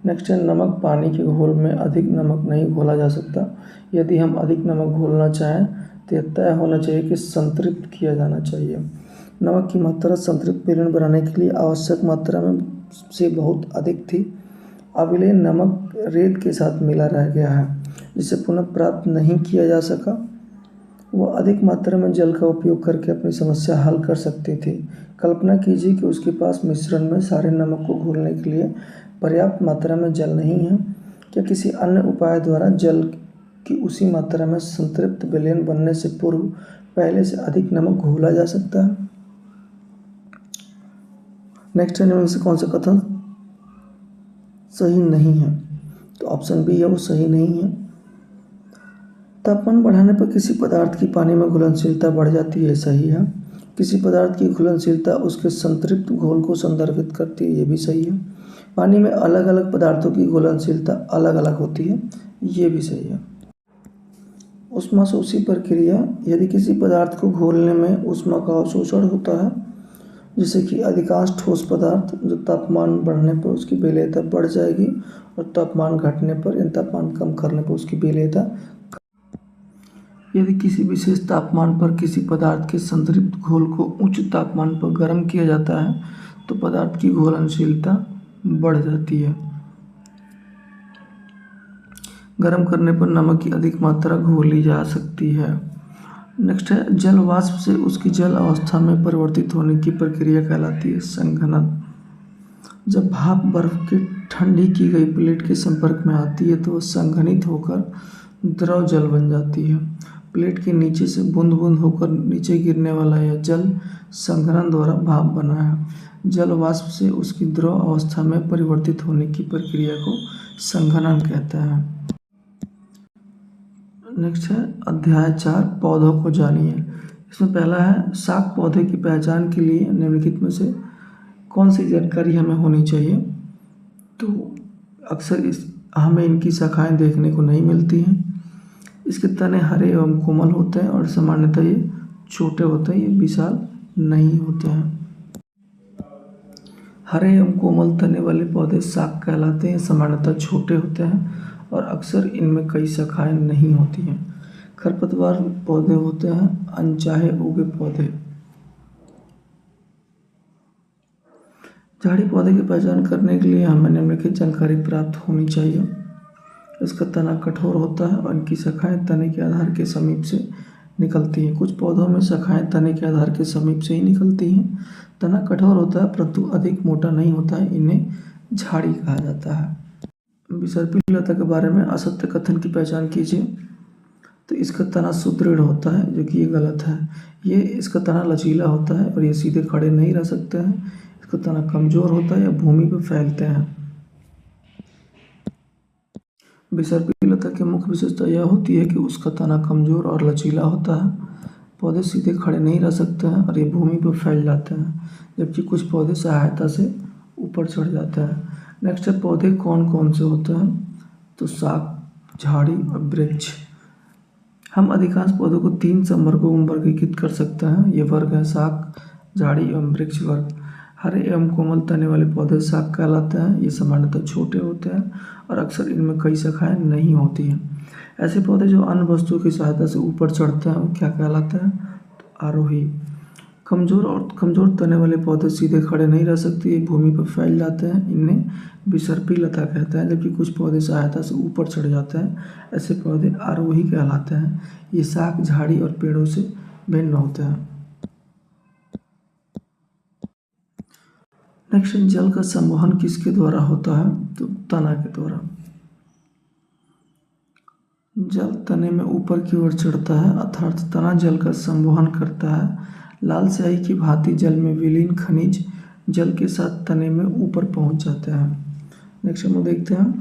नेक्स्ट है, नमक, पानी के घोल में अधिक नमक नहीं घोला जा सकता। यदि हम अधिक नमक घोलना चाहें तो यह तय होना चाहिए कि संतृप्त किया जाना चाहिए। नमक की मात्रा संतृप्त विलयन बनाने के लिए आवश्यक मात्रा में से बहुत अधिक थी। अविलय नमक रेत के साथ मिला रह गया है, जिसे पुनः प्राप्त नहीं किया जा सका। वह अधिक मात्रा में जल का उपयोग करके अपनी समस्या हल कर सकती थी। कल्पना कीजिए कि उसके पास मिश्रण में सारे नमक को घोलने के लिए पर्याप्त मात्रा में जल नहीं है। क्या किसी अन्य उपाय द्वारा जल की उसी मात्रा में संतृप्त विलयन बनने से पूर्व पहले से अधिक नमक घोला जा सकता है? नेक्स्ट है, इनमें से कौन सा कथन सही नहीं है? तो ऑप्शन बी है वो सही नहीं है। तापमान बढ़ाने पर किसी पदार्थ की पानी में घुलनशीलता बढ़ जाती है, सही है। किसी पदार्थ की घुलनशीलता उसके संतृप्त घोल को संदर्भित करती है, ये भी सही है। पानी में अलग अलग पदार्थों की घुलनशीलता अलग अलग होती है, ये भी सही है। ऊष्माशोषी प्रक्रिया, यदि किसी पदार्थ को घोलने में ऊष्मा का अवशोषण होता है, जिससे कि अधिकांश ठोस पदार्थ जो तापमान बढ़ने पर उसकी विलेयता बढ़ जाएगी और तापमान घटने पर या तापमान कम करने पर उसकी विलेयता। यदि किसी विशेष तापमान पर किसी पदार्थ के संतृप्त घोल को उच्च तापमान पर गर्म किया जाता है तो पदार्थ की घुलनशीलता बढ़ जाती है। गर्म करने पर नमक की अधिक मात्रा घोली जा सकती है। नेक्स्ट है, जल वाष्प से उसकी जल अवस्था में परिवर्तित होने की प्रक्रिया कहलाती है संघनन। जब भाप बर्फ की ठंडी की गई प्लेट के संपर्क में आती है तो वह संघनित होकर द्रव जल बन जाती है। प्लेट के नीचे से बूंद बूंद होकर नीचे गिरने वाला यह जल संघनन द्वारा भाप बना है। जल वाष्प से उसकी द्रव अवस्था में परिवर्तित होने की प्रक्रिया को संघनन कहते हैं। नेक्स्ट है अध्याय 4 पौधों को जानिए। इसमें पहला है शाक पौधे की पहचान के लिए निम्नलिखित में से कौन सी जानकारी हमें होनी चाहिए। तो अक्सर हमें इनकी शाखाएं देखने को नहीं मिलती हैं। इसके तने हरे एवं कोमल होते हैं और सामान्यतः ये छोटे होते हैं, ये विशाल नहीं होते हैं। हरे एवं कोमल तने वाले पौधे शाक कहलाते हैं, सामान्यतः छोटे होते हैं और अक्सर इनमें कई शाखाएं नहीं होती हैं। खरपतवार पौधे होते हैं अनचाहे उगे पौधे। झाड़ी पौधे की पहचान करने के लिए हमें निम्नलिखित जानकारी प्राप्त होनी चाहिए। इसका तना कठोर होता है और इनकी शाखाएं तने के आधार के समीप से निकलती हैं। कुछ पौधों में शाखाएं तने के आधार के समीप से ही निकलती हैं। तना कठोर होता है परंतु अधिक मोटा नहीं होता है, इन्हें झाड़ी कहा जाता है। विसर्पी लता के बारे में असत्य कथन की पहचान कीजिए। तो इसका तना सुदृढ़ होता है, जो कि ये गलत है। इसका तना लचीला होता है और ये सीधे खड़े नहीं रह सकते हैं। इसका तना कमजोर होता है या भूमि पर फैलते हैं। विसर्पी लता की मुख्य विशेषता यह होती है कि उसका तना कमजोर और लचीला होता है। पौधे सीधे खड़े नहीं रह सकते हैं और ये भूमि पर फैल जाते हैं, जबकि कुछ पौधे सहायता से ऊपर चढ़ जाते हैं। नेक्स्ट है पौधे कौन कौन से होते हैं। तो शाक, झाड़ी और वृक्ष। हम अधिकांश पौधों को 3 संवर्गों में वर्गीकृत कर सकते हैं। ये वर्ग है शाक, झाड़ी एवं वृक्ष वर्ग। हरे एवं कोमल तने वाले पौधे शाक कहलाते हैं। ये सामान्यतः छोटे होते हैं और अक्सर इनमें कई शाखाएं नहीं होती हैं। ऐसे पौधे जो अन्य वस्तुओं की सहायता से ऊपर चढ़ते हैं वो क्या कहलाते हैं। तो आरोही। कमजोर तने वाले पौधे सीधे खड़े नहीं रह सकते, ये भूमि पर फैल जाते हैं, इन्हें विसर्पी लता कहते हैं। जबकि कुछ पौधे सहायता से ऊपर चढ़ जाते हैं, ऐसे पौधे आरोही कहलाते हैं। ये शाक, झाड़ी और पेड़ों से भिन्न होते हैं। नेक्स्ट, जल का संवहन किसके द्वारा होता है। तो तना के द्वारा। जल तने में ऊपर की ओर चढ़ता है, अर्थात तना जल का संवहन करता है। लाल स्याही की भांति जल में विलीन खनिज जल के साथ तने में ऊपर पहुंच जाते हैं। नेक्स्ट हम देखते हैं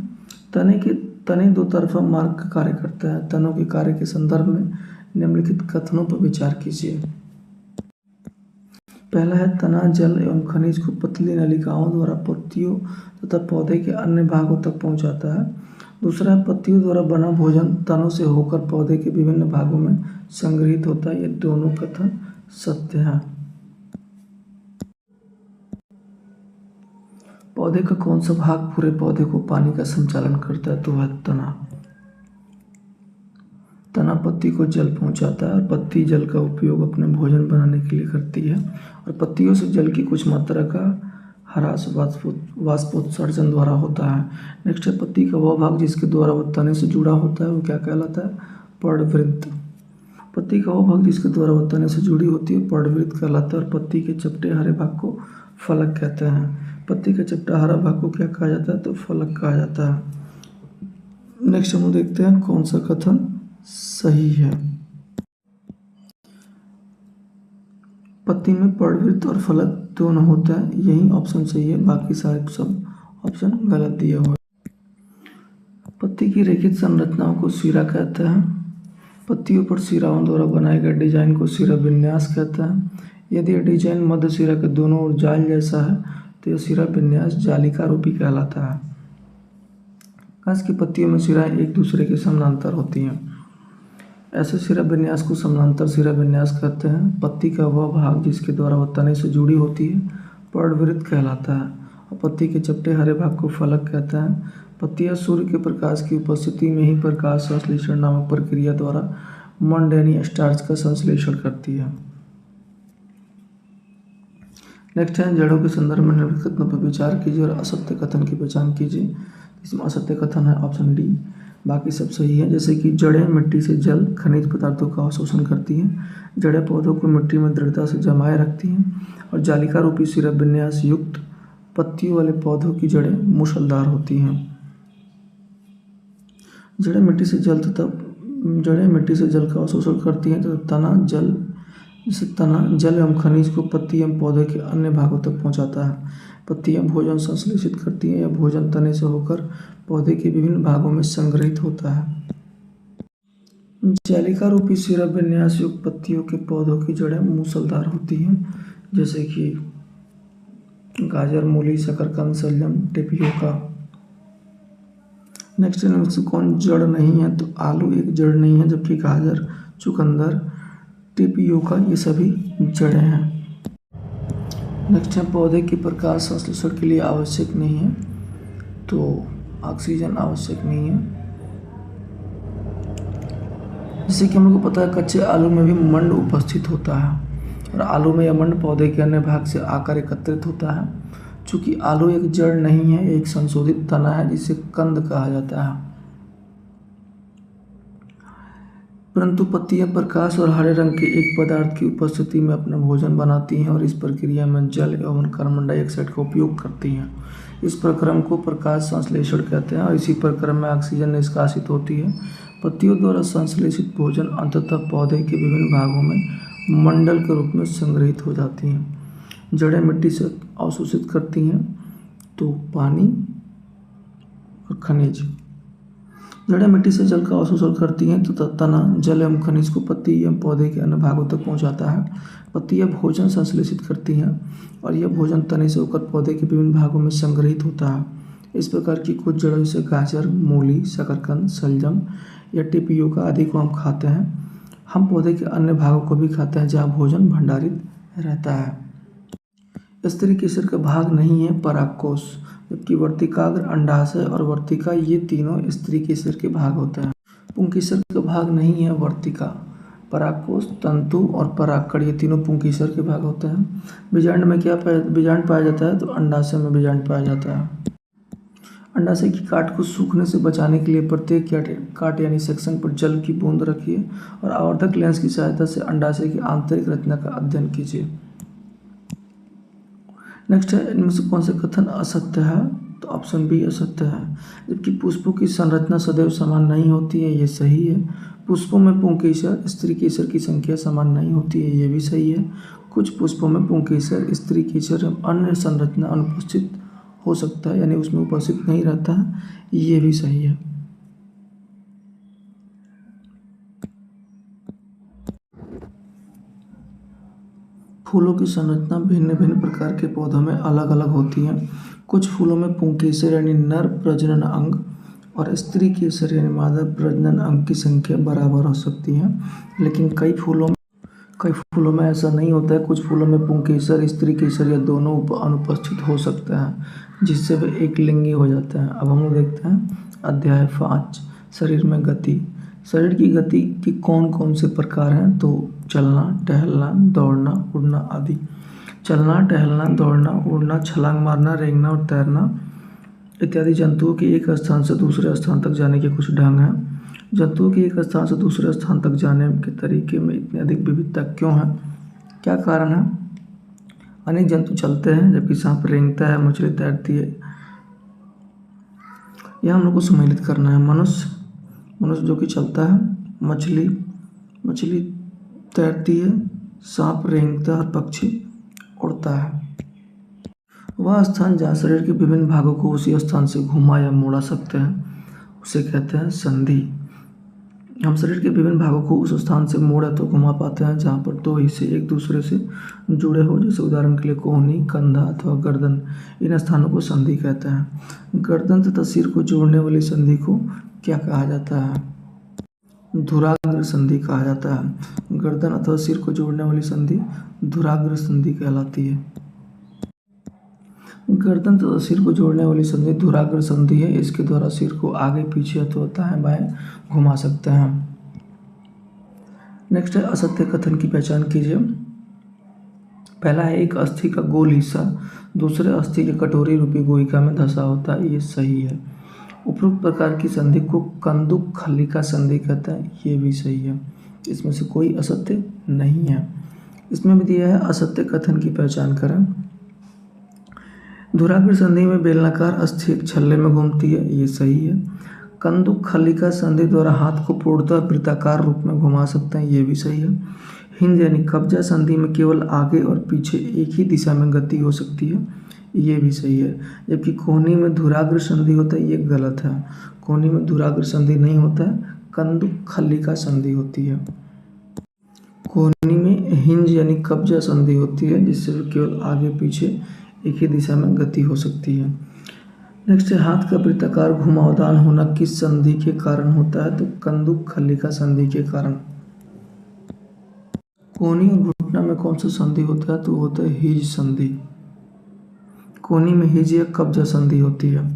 तने दो तरफा मार्ग का कार्य करता है। तनों के कार्य के संदर्भ में निम्नलिखित कथनों पर विचार कीजिए। पहला है तना जल एवं खनिज को पतली नलिकाओं द्वारा पत्तियों तथा पौधे के अन्य भागों तक पहुंचाता है। दूसरा है पत्तियों द्वारा बना भोजन तनों से होकर पौधे के विभिन्न भागों में संग्रहित होता है। ये दोनों कथन सत्य हैं। पौधे का कौन सा भाग पूरे पौधे को पानी का संचालन करता है। तो वह तना पत्ती को जल पहुंचाता है और पत्ती जल का उपयोग अपने भोजन बनाने के लिए करती है और पत्तियों से जल की कुछ मात्रा का ह्रास वाष्पोत्सर्जन द्वारा होता है। नेक्स्ट है पत्ती का वह भाग जिसके द्वारा वह तने से जुड़ा होता है वो क्या कहलाता है। पर्णवृत्त। पत्ती का वह भाग जिसके द्वारा वह तने से जुड़ी होती है पर्णवृत्त कहलाता है और पत्ती के चपटे हरे भाग को फलक कहते हैं। पत्ती का चपटा हरा भाग को क्या कहा जाता है। तो फलक कहा जाता है। नेक्स्ट हम देखते हैं कौन सा कथन सही है। पत्ती में पर्णवृत्त और फलक दोनों होता है, यही ऑप्शन सही है, बाकी सारे सब ऑप्शन गलत दिए हुए। पत्ती की रेखित संरचनाओं को सिरा कहते हैं। पत्तियों पर सिराओं द्वारा बनाए गए डिजाइन को सिरा विन्यास कहते हैं। यदि यह डिजाइन मध्य सिरा के दोनों ओर जाल जैसा है तो यह सिरा विन्यास जालिका रूपी कहलाता है। घास की पत्तियों में सिराएं एक दूसरे के समानांतर होती हैं, ऐसे सिरा विन्यास को समानांतर सिरा विन्यास कहते हैं। पत्ती का वह भाग जिसके द्वारा वह तने से जुड़ी होती है पर्णवृत्त कहलाता है और पत्ती के चपटे हरे भाग को फलक कहते हैं। पत्तियां सूर्य के प्रकाश की उपस्थिति में ही प्रकाश संश्लेषण नामक प्रक्रिया द्वारा मंड यानी स्टार्च का संश्लेषण करती है। नेक्स्ट है जड़ों के संदर्भ में निम्नलिखित कथनों पर विचार कीजिए और असत्य कथन की पहचान कीजिए। इसमें असत्य कथन है ऑप्शन डी, बाकी सब सही है। जैसे कि जड़ें मिट्टी से जल खनिज पदार्थों का अवशोषण करती हैं, जड़ें पौधों को मिट्टी में दृढ़ता से जमाए रखती हैं और जालिका रूपी सिरा विन्यास युक्त पत्तियों वाले पौधों की जड़ें मूसलधार होती हैं। जड़ें मिट्टी से जल का अवशोषण करती हैं तो तना जल एवं खनिज को पत्ती एवं पौधे के अन्य भागों तक पहुंचाता है। पत्तियां भोजन संश्लेषित करती हैं या भोजन तने से होकर पौधे के विभिन्न भागों में संग्रहित होता है। जालिका रूपी सिरा विन्यास युक्त पत्तियों के पौधों की जड़ें मूसलधार होती हैं, जैसे कि गाजर, मूली, शकरकंद, शलजम, टेपियोका। नेक्स्ट इनमें से कौन जड़ नहीं है? तो आलू एक जड़ नहीं है, जबकि गाजर, चुकंदर, टेपियोका ये सभी जड़ें हैं। नेक्स्ट है पौधे की प्रकाश संश्लेषण के लिए आवश्यक नहीं है, तो ऑक्सीजन आवश्यक नहीं है। जैसे कि हम लोग को पता है कच्चे आलू में भी मंड उपस्थित होता है, और आलू में यह मंड पौधे के अन्य भाग से आकर एकत्रित होता है। चूंकि आलू एक जड़ नहीं है, एक संशोधित तना है जिसे कंद कहा जाता है, परंतु पत्तियां प्रकाश और हरे रंग के एक पदार्थ की उपस्थिति में अपना भोजन बनाती हैं और इस प्रक्रिया में जल एवं कार्बन डाइऑक्साइड का उपयोग करती हैं। इस प्रक्रम को प्रकाश संश्लेषण कहते हैं और इसी प्रक्रम में ऑक्सीजन निष्कासित होती है। पत्तियों द्वारा संश्लेषित भोजन अंततः पौधे के विभिन्न भागों में मंडल के रूप में संग्रहित हो जाती हैं। जड़ें मिट्टी से अवशोषित करती हैं, तो पानी और खनिज। जड़ें मिट्टी से जल का अवशोषण करती हैं, तो तना जल एवं खनिज को पत्ती एवं पौधे के अन्य भागों तक पहुंचाता है। पत्तियां भोजन संश्लेषित करती हैं और यह भोजन तने से होकर पौधे के विभिन्न भागों में संग्रहित होता है। इस प्रकार की कुछ जड़ों जैसे गाजर, मूली, शकरकंद, शलजम या टेपियोका आदि को हम खाते हैं। हम पौधे के अन्य भागों को भी खाते हैं जहाँ भोजन भंडारित रहता है। स्त्री केसर का भाग नहीं है परागकोश, जबकि वर्तिकाग्र, अंडाशय और वर्तिका ये तीनों स्त्री केसर के भाग होते हैं। पुंकेसर का भाग नहीं है वर्तिका, परागकोश, तंतु और परागकण ये तीनों पुंकेसर के भाग होते हैं। बीजांड में बीजांड पाया जाता है? तो अंडाशय में बीजांड पाया जाता है। अंडाशय की काट को सूखने से बचाने के लिए प्रत्येक काट यानी सेक्शन पर जल की बूंद रखिए और आवर्धक लेंस की सहायता से अंडाशय की आंतरिक रचना का अध्ययन कीजिए। नेक्स्ट है इनमें से कौन सा कथन असत्य है? तो ऑप्शन बी असत्य है। जबकि पुष्पों की संरचना सदैव समान नहीं होती है, ये सही है। पुष्पों में पुंकेसर, स्त्री केसर की संख्या समान नहीं होती है, ये भी सही है। कुछ पुष्पों में पुंकेसर, स्त्री केसर एवं अन्य संरचना अनुपस्थित हो सकता है, यानी उसमें उपस्थित नहीं रहता है, ये भी सही है। फूलों की संरचना भिन्न भिन्न प्रकार के पौधों में अलग अलग होती है। कुछ फूलों में पुंकेसर यानी नर प्रजनन अंग और स्त्री केसर यानी मादा प्रजनन अंग की संख्या बराबर हो सकती है, लेकिन कई फूलों में ऐसा नहीं होता है। कुछ फूलों में पुंकेसर, स्त्री केसर या दोनों अनुपस्थित हो सकते हैं, जिससे वे एक लिंगी हो जाते हैं। अब हम लोग देखते हैं अध्याय 5, शरीर में गति। शरीर की गति के कौन कौन से प्रकार हैं? तो चलना, टहलना, दौड़ना, उड़ना आदि। चलना, टहलना, दौड़ना, उड़ना, छलांग मारना, रेंगना और तैरना इत्यादि जंतुओं के एक स्थान से दूसरे स्थान तक जाने के कुछ ढंग हैं। जंतुओं के एक स्थान से दूसरे स्थान तक जाने के तरीके में इतनी अधिक विविधता क्यों है? क्या कारण है? अनेक जंतु चलते हैं जबकि सांप रेंगता है, मछली तैरती है। यह हम लोग को सम्मिलित करना है। मनुष्य जो कि चलता है, मछली तैरती है, सांप रेंगता है और पक्षी उड़ता है। वह स्थान जहाँ शरीर के विभिन्न भागों को उसी स्थान से घुमा या मोड़ा सकते हैं उसे कहते हैं संधि। हम शरीर के विभिन्न भागों को उस स्थान से मोड़ तो घुमा पाते हैं जहाँ पर दो हिस्से एक दूसरे से जुड़े हो, जैसे उदाहरण के लिए कोहनी, कंधा अथवा गर्दन। इन स्थानों को संधि कहते हैं। गर्दन तथा सिर को जोड़ने वाली संधि को क्या कहा जाता है? धुराग्र संधि कहा जाता है। गर्दन अथवा सिर को जोड़ने वाली संधि धुराग्र संधि कहलाती है। गर्दन तथा सिर को जोड़ने वाली संधि धुराग्र संधि है। इसके द्वारा सिर को आगे पीछे अथवा दाएं बाएं घुमा सकते हैं। नेक्स्ट है असत्य कथन की पहचान कीजिए। पहला है एक अस्थि का गोल हिस्सा दूसरे अस्थि के कटोरी रूपी गोइका में धंसा होता है, ये सही है। उपरोक्त प्रकार की संधि को कंदुक खल्लिका संधि कहते हैं, ये भी सही है। इसमें से कोई असत्य नहीं है। इसमें भी दिया है असत्य कथन की पहचान करें। धुराग्र संधि में बेलनाकार अस्थि एक छल्ले में घूमती है, ये सही है। कंदुक खल्लिका संधि द्वारा हाथ को पूर्णतः वृत्ताकार रूप में घुमा सकते हैं, ये भी सही है। हिंज यानी कब्जा संधि में केवल आगे और पीछे एक ही दिशा में गति हो सकती है, ये भी सही है। जबकि कोहनी में धुराग्र संधि होता है, ये गलत है। कोहनी में धुराग्र संधि नहीं होता है, कंदुक खल्लिका संधि होती है। कोहनी में हिंज यानी कब्जा संधि होती है, जिससे केवल आगे पीछे एक ही दिशा में गति हो सकती है। नेक्स्ट है हाथ का वृत्ताकार घुमावदार होना किस संधि के कारण होता है? तो कंदुक खल्लिका संधि के कारण। कोहनी और घुटना में कौन सा संधि होता है? तो होता है हिज संधि। कोहनी में हिज या कब्जा संधि होती है,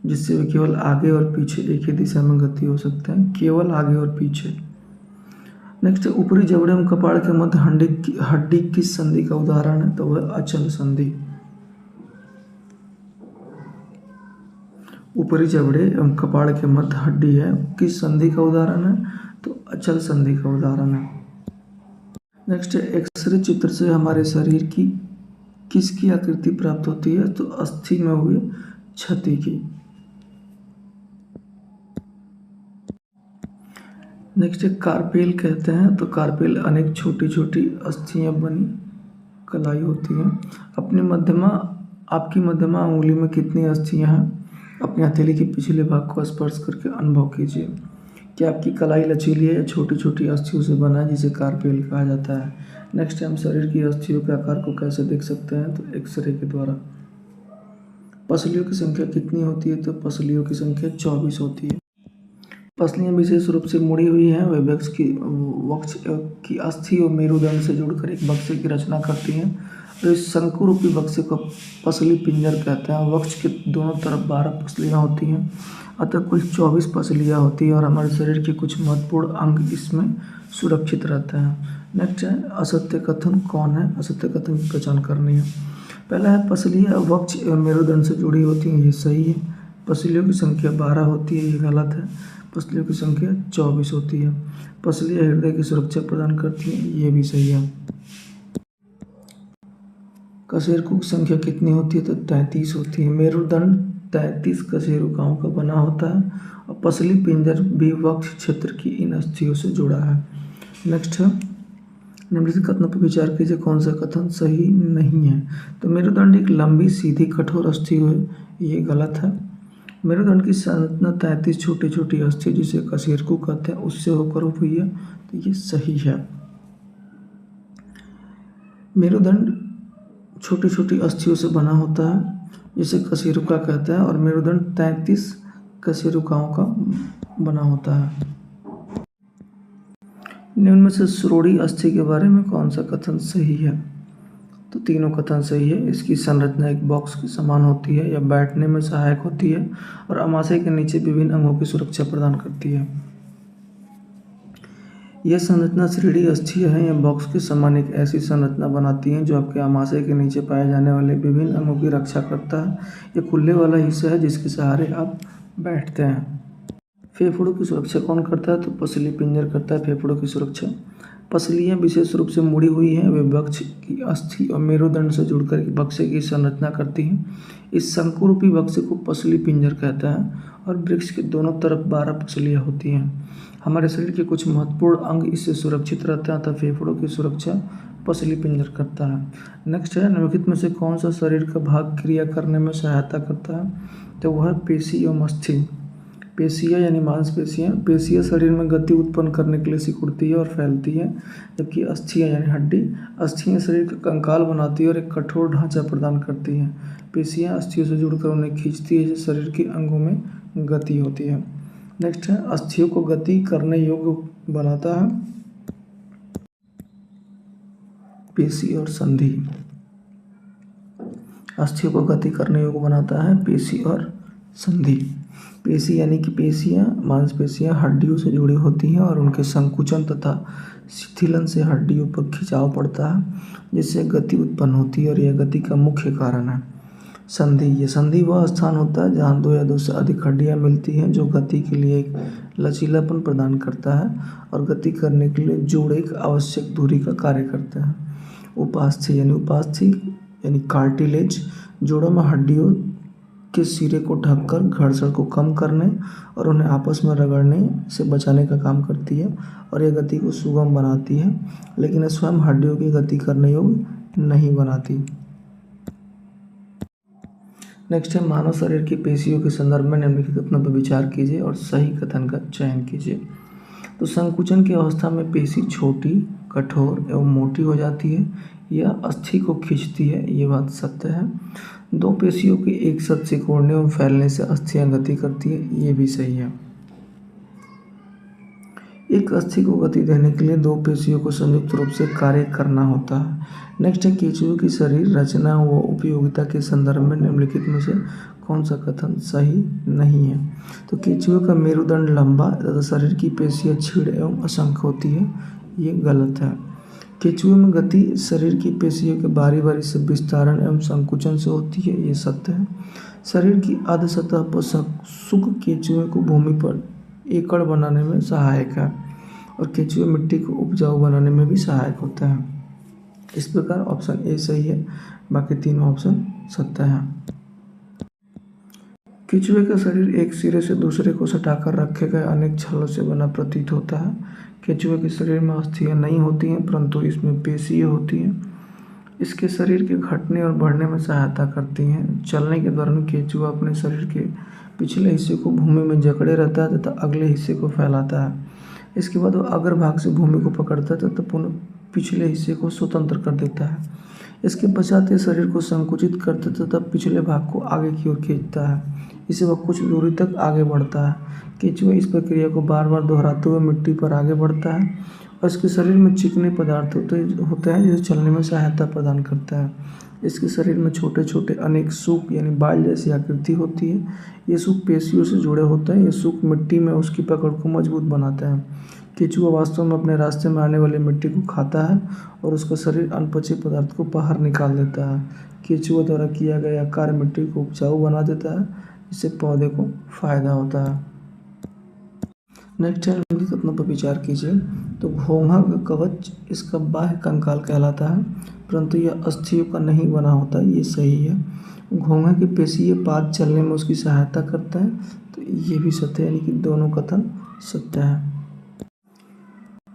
जिससे वे केवल आगे और पीछे एक ही दिशा में गति हो सकते हैं, केवल आगे और पीछे। नेक्स्ट है ऊपरी जबड़े एवं कपाड़ के मध्य हड्डी किस संधि का उदाहरण है? तो वह अचल संधि। ऊपरी जबड़े एवं कपाड़ के मध्य हड्डी है, किस संधि का उदाहरण है? तो अचल संधि का उदाहरण है। नेक्स्ट है एक्सरे चित्र से हमारे शरीर की किसकी आकृति प्राप्त होती है? तो अस्थि में हुए क्षति की। नेक्स्ट है कार्पेल कहते हैं, तो कार्पेल अनेक छोटी छोटी अस्थियां बनी कलाई होती हैं। आपकी मध्यमा उंगली में कितनी अस्थियां हैं? अपने हथेली के पिछले भाग को स्पर्श करके अनुभव कीजिए। क्या आपकी कलाई लचीली है या छोटी छोटी अस्थियों से बना है, जिसे कार्पेल कहा जाता है? नेक्स्ट हम शरीर की अस्थियों के आकार को कैसे देख सकते हैं? तो एक्सरे के द्वारा। पसलियों की संख्या कितनी होती है? तो पसलियों की संख्या 24 होती है। पसलियां विशेष रूप से मुड़ी हुई हैं। वे वक्ष की अस्थि और मेरुदंड से जुड़कर एक बक्से की रचना करती हैं और इस शंकु रूपी बक्से को पसली पिंजर कहते हैं। वक्ष के दोनों तरफ 12 पसलियां होती हैं, अतः कुल 24 पसलियां होती हैं और हमारे शरीर के कुछ महत्वपूर्ण अंग इसमें सुरक्षित रहते हैं। नेक्स्ट है असत्य कथन कौन है? असत्य कथन की पहचान करनी है। पहला है पसलियां वक्ष एवं मेरुदंड से जुड़ी होती हैं, ये सही है। पसलियों की संख्या 12 होती है, ये गलत है। पसलियों की संख्या 24 होती है। पसलियां हृदय की सुरक्षा प्रदान करती हैं, ये भी सही है। कशेरुकों की संख्या कितनी होती है? तो 33 होती है। मेरुदंड 33 कशेरुकाओं का बना होता है और पसली पिंजर भी वक्ष क्षेत्र की इन अस्थियों से जुड़ा है। नेक्स्ट है निम्नलिखित कथनों पर विचार कीजिए, कौन सा कथन सही नहीं है? तो मेरुदंड एक लंबी सीधी कठोर अस्थि है, ये गलत है। मेरुदंड की संरचना 33 छोटी छोटी अस्थि जिसे कशेरुक कहते हैं उससे होकर हुई है, तो ये सही है। मेरुदंड छोटी छोटी अस्थियों से बना होता है जिसे कशेरुका कहते हैं और मेरुदंड 33 कशेरुकाओं का बना होता है। निम्न में से श्रोणि अस्थि के बारे में कौन सा कथन सही है? तो तीनों कथन सही है। इसकी संरचना एक बॉक्स के समान होती है या बैठने में सहायक होती है और अमाशय के नीचे विभिन्न अंगों की सुरक्षा प्रदान करती है। यह संरचना श्रोणि अस्थि है या बॉक्स के समान एक ऐसी संरचना बनाती है जो आपके अमाशय के नीचे पाए जाने वाले विभिन्न अंगों की रक्षा करता है। यह खुले वाला हिस्सा है जिसके सहारे आप बैठते हैं। फेफड़ों की सुरक्षा कौन करता है? तो पसली पिंजर करता है फेफड़ों की सुरक्षा। पसलियां विशेष रूप से मुड़ी हुई हैं, वे वक्ष की अस्थि और मेरुदंड से जुड़कर एक बक्से की संरचना करती हैं। इस शंकु रूपी बक्से को पसली पिंजर कहता है और वृक्ष के दोनों तरफ 12 पसलियां होती हैं। हमारे शरीर के कुछ महत्वपूर्ण अंग इससे सुरक्षित रहते हैं, अतः फेफड़ों की सुरक्षा पसली पिंजर करता है। नेक्स्ट है निम्नलिखित में से कौन सा शरीर का भाग क्रिया करने में सहायता करता है? तो वह है पेशी एवं अस्थि। पेशियाँ यानी मांसपेशियाँ शरीर में गति उत्पन्न करने के लिए सिकुड़ती है और फैलती है, जबकि अस्थियाँ यानी अस्थियाँ शरीर का कंकाल बनाती है और एक कठोर ढांचा प्रदान करती हैं। पेशियाँ अस्थियों से जुड़कर उन्हें खींचती है, जिससे शरीर के अंगों में गति होती है। नेक्स्ट है अस्थियों को गति करने योग्य बनाता है पेशी और संधि। अस्थियों को गति करने योग्य बनाता है पेशी और संधि। पेशी यानी कि पेशियाँ मांसपेशियाँ हड्डियों से जुड़ी होती हैं और उनके संकुचन तथा शिथिलन से हड्डियों पर खिंचाव पड़ता है, जिससे गति उत्पन्न होती है और यह गति का मुख्य कारण है। संधि वह स्थान होता है जहाँ दो या दो से अधिक हड्डियाँ मिलती हैं, जो गति के लिए एक लचीलापन प्रदान करता है और गति करने के लिए जोड़े एक आवश्यक दूरी का कार्य करते हैं। उपास्थि यानी कार्टिलेज जोड़ों में हड्डियों के सिरे को ढककर घर्षण को कम करने और उन्हें आपस में रगड़ने से बचाने का काम करती है और यह गति को सुगम बनाती है, लेकिन स्वयं हड्डियों की गति करने योग्य नहीं बनाती। नेक्स्ट है मानव शरीर की पेशियों के संदर्भ में निम्नलिखित कथनों पर विचार कीजिए और सही कथन का चयन कीजिए। तो संकुचन की अवस्था में पेशी छोटी, कठोर एवं मोटी हो जाती है। यह अस्थि को खींचती है, ये बात सत्य है। दो पेशियों के एक साथ सिकुड़ने एवं फैलने से अस्थियां गति करती है, ये भी सही है। एक अस्थि को गति देने के लिए दो पेशियों को संयुक्त रूप से कार्य करना होता है। नेक्स्ट है, केंचुए की शरीर रचना व उपयोगिता के संदर्भ में निम्नलिखित में से कौन सा कथन सही नहीं है? तो केंचुए का मेरुदंड लंबा तथा शरीर की पेशियां क्षीण एवं असंख्य होती है, ये गलत है। केंचुए में गति शरीर की पेशियों के बारी बारी से विस्तारण एवं संकुचन से होती है, ये सत्य है। शरीर की आध सतह पर शुष्क केंचुए को भूमि पर एकड़ बनाने में सहायक है और केंचुए मिट्टी को उपजाऊ बनाने में भी सहायक होता है। इस प्रकार ऑप्शन ए सही है, बाकी तीनों ऑप्शन सत्य हैं। केंचुए का शरीर एक सिरे से दूसरे को सटाकर रखे गए अनेक छल्लों से बना प्रतीत होता है। केंचुए के शरीर में अस्थियां नहीं होती हैं, परंतु इसमें पेशियां होती हैं। इसके शरीर के घटने और बढ़ने में सहायता करती हैं। चलने के दौरान केंचुआ अपने शरीर के पिछले हिस्से को भूमि में जकड़े रहता है तथा अगले हिस्से को फैलाता है। इसके बाद वह अग्रभाग से भूमि को पकड़ता है तथा पुनः पिछले हिस्से को स्वतंत्र कर देता है। इसके पश्चात यह शरीर को संकुचित करता है तथा पिछले भाग को आगे की ओर खींचता है। इससे वह कुछ दूरी तक आगे बढ़ता है। केंचुआ इस प्रक्रिया को बार बार दोहराते हुए मिट्टी पर आगे बढ़ता है और इसके शरीर में चिकने पदार्थ होते हैं जो चलने में सहायता प्रदान करता है। इसके शरीर में छोटे छोटे अनेक सूक यानी बाल जैसी आकृति होती है। ये सूक पेशियों से जुड़े होते हैं। ये सूक मिट्टी में उसकी पकड़ को मजबूत बनाते हैं। केंचुआ वास्तव में अपने रास्ते में आने वाली मिट्टी को खाता है और उसका शरीर अनपचे पदार्थ को बाहर निकाल देता है। केंचुआ द्वारा किया गया कार्य मिट्टी को उपजाऊ बना देता है, जिससे पौधे को फायदा होता है। नेक्स्ट है, कथनों पर विचार कीजिए। तो घोंघा का कवच इसका बाह्य कंकाल कहलाता है, परंतु यह अस्थियों का नहीं बना होता, ये सही है। घोंघा की पेशीय पाद चलने में उसकी सहायता करता है, तो ये भी सत्य है, यानी कि दोनों कथन सत्य है।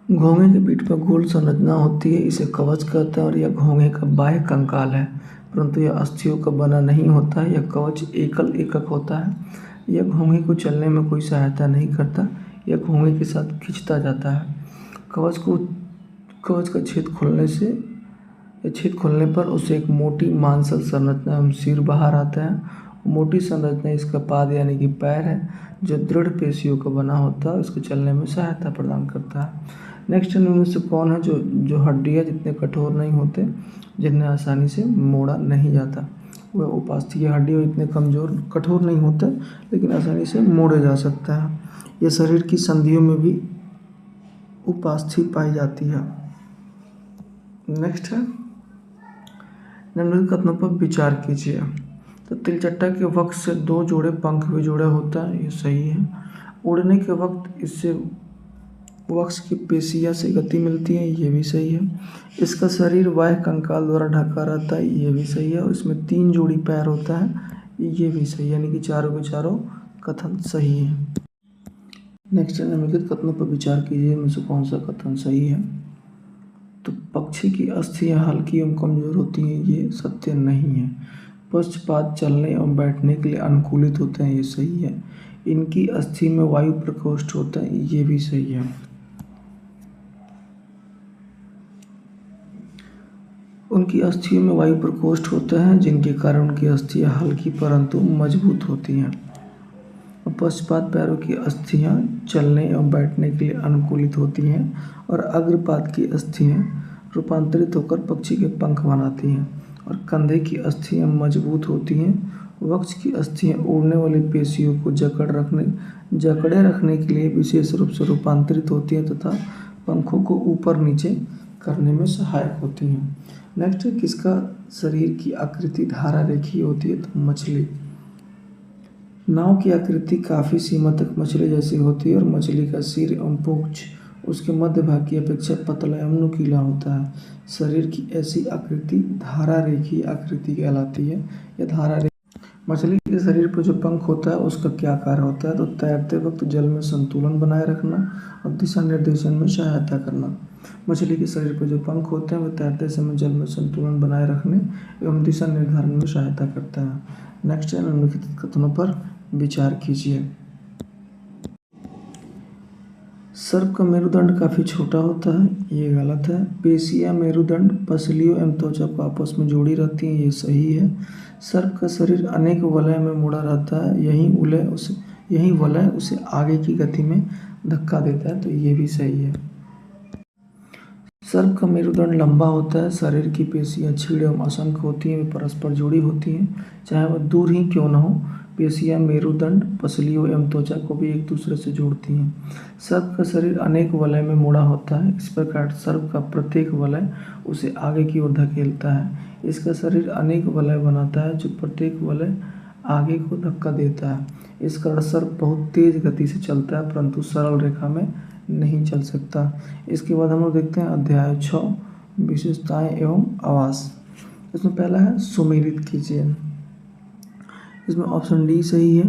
घोंघे के पीठ पर गोल संरचना होती है, इसे कवच कहते हैं और यह घोंघे का बाह्य कंकाल है, परंतु यह अस्थियों का बना नहीं होता है। यह कवच एकल एकक होता है। यह घोंघे को चलने में कोई सहायता नहीं करता, यह घोंघे के साथ खींचता जाता है। कवच का छेद खोलने पर उसे एक मोटी मांसल संरचना एवं सिर बाहर आता है। मोटी संरचना इसका पाद यानी कि पैर है, जो दृढ़ पेशियों का बना होता है, इसको चलने में सहायता प्रदान करता है। नेक्स्ट इनमें से कौन है जो हड्डियाँ जितने कठोर नहीं होते, जिन्हें आसानी से मोड़ा नहीं जाता? वह उपास्थि हड्डियाँ इतने कठोर नहीं होते, लेकिन आसानी से मोड़े जा सकता है। यह शरीर की संधियों में भी उपास्थि पाई जाती है। नेक्स्ट है, निम्नलिखित कथनों पर विचार कीजिए। तो तिलचट्टा के वक्त से दो जोड़े पंख भी जुड़े होता है, ये सही है। उड़ने के वक्त इससे वक्ष की पेशियाँ से गति मिलती है, ये भी सही है। इसका शरीर बाह्य कंकाल द्वारा ढका रहता है, ये भी सही है। और इसमें 3 जोड़ी पैर होता है, ये भी सही है, यानी कि चारों के चारों कथन सही है। नेक्स्ट निम्नलिखित कथनों पर विचार कीजिए, इनमें से कौन सा कथन सही है? तो पक्षी की अस्थियां हल्की एवं कमजोर होती हैं, ये सत्य नहीं है। पक्षपात चलने एवं बैठने के लिए अनुकूलित होते हैं, ये सही है। इनकी अस्थि में वायु प्रकोष्ठ होता है, ये भी सही है। उनकी अस्थियों में वायु प्रकोष्ठ होता है, जिनके कारण उनकी अस्थियां हल्की परंतु मजबूत होती हैं। पश्चपाद पैरों की अस्थियां चलने एवं बैठने के लिए अनुकूलित होती हैं और अग्रपाद की अस्थियां रूपांतरित होकर पक्षी के पंख बनाती हैं और कंधे की अस्थियां मजबूत होती हैं। वक्ष की अस्थियां उड़ने वाली पेशियों को जकड़े रखने के लिए विशेष रूप से रूपांतरित होती हैं तथा पंखों को ऊपर नीचे करने में सहायक होती हैं। नेक्स्ट है, किसका शरीर की आकृति धारा रेखीय होती है? तो मछली। नाव की आकृति काफ़ी सीमा तक मछली जैसी होती है और मछली का सिर एवं पूंछ उसके मध्य भाग की अपेक्षा पतला एवं नुकीला होता है। शरीर की ऐसी आकृति धारा रेखीय आकृति कहलाती है। यह मछली के शरीर पर जो पंख होता है उसका क्या कार्य होता है? तो तैरते वक्त जल में संतुलन बनाए रखना और दिशा निर्देशन में सहायता करना। मछली के शरीर पर जो पंख होते हैं वह तैरते समय जल में संतुलन बनाए रखने एवं दिशा निर्धारण में सहायता करता है। नेक्स्ट है, निम्नलिखित कथनों पर विचार कीजिए। सर्प का मेरुदंड काफ़ी छोटा होता है, ये गलत है। पेशियाँ मेरुदंड, पसलियों एवं त्वचा को आपस में जोड़ी रहती हैं, ये सही है। सर्प का शरीर अनेक वलय में मुड़ा रहता है, यही वलय उसे आगे की गति में धक्का देता है, तो ये भी सही है। सर्प का मेरुदंड लंबा होता है, शरीर की पेशियाँ क्षीण एवं असंख्य होती हैं, वे परस्पर जुड़ी होती हैं, चाहे वह दूर ही क्यों न हो। पेशियाँ मेरुदंड, पसलियों एवं त्वचा को भी एक दूसरे से जोड़ती हैं। सर्प का शरीर अनेक वलय में मुड़ा होता है, इस प्रकार सर्प का प्रत्येक वलय उसे आगे की ओर धकेलता है। इसका शरीर अनेक वलय बनाता है, जो प्रत्येक वलय आगे को धक्का देता है। इस कारण सर्प बहुत तेज गति से चलता है, परंतु सरल रेखा में नहीं चल सकता। इसके बाद हम लोग देखते हैं अध्याय 6 विशेषताएं एवं आवास। इसमें पहला है सुमेलित कीजिए। इसमें ऑप्शन डी सही है।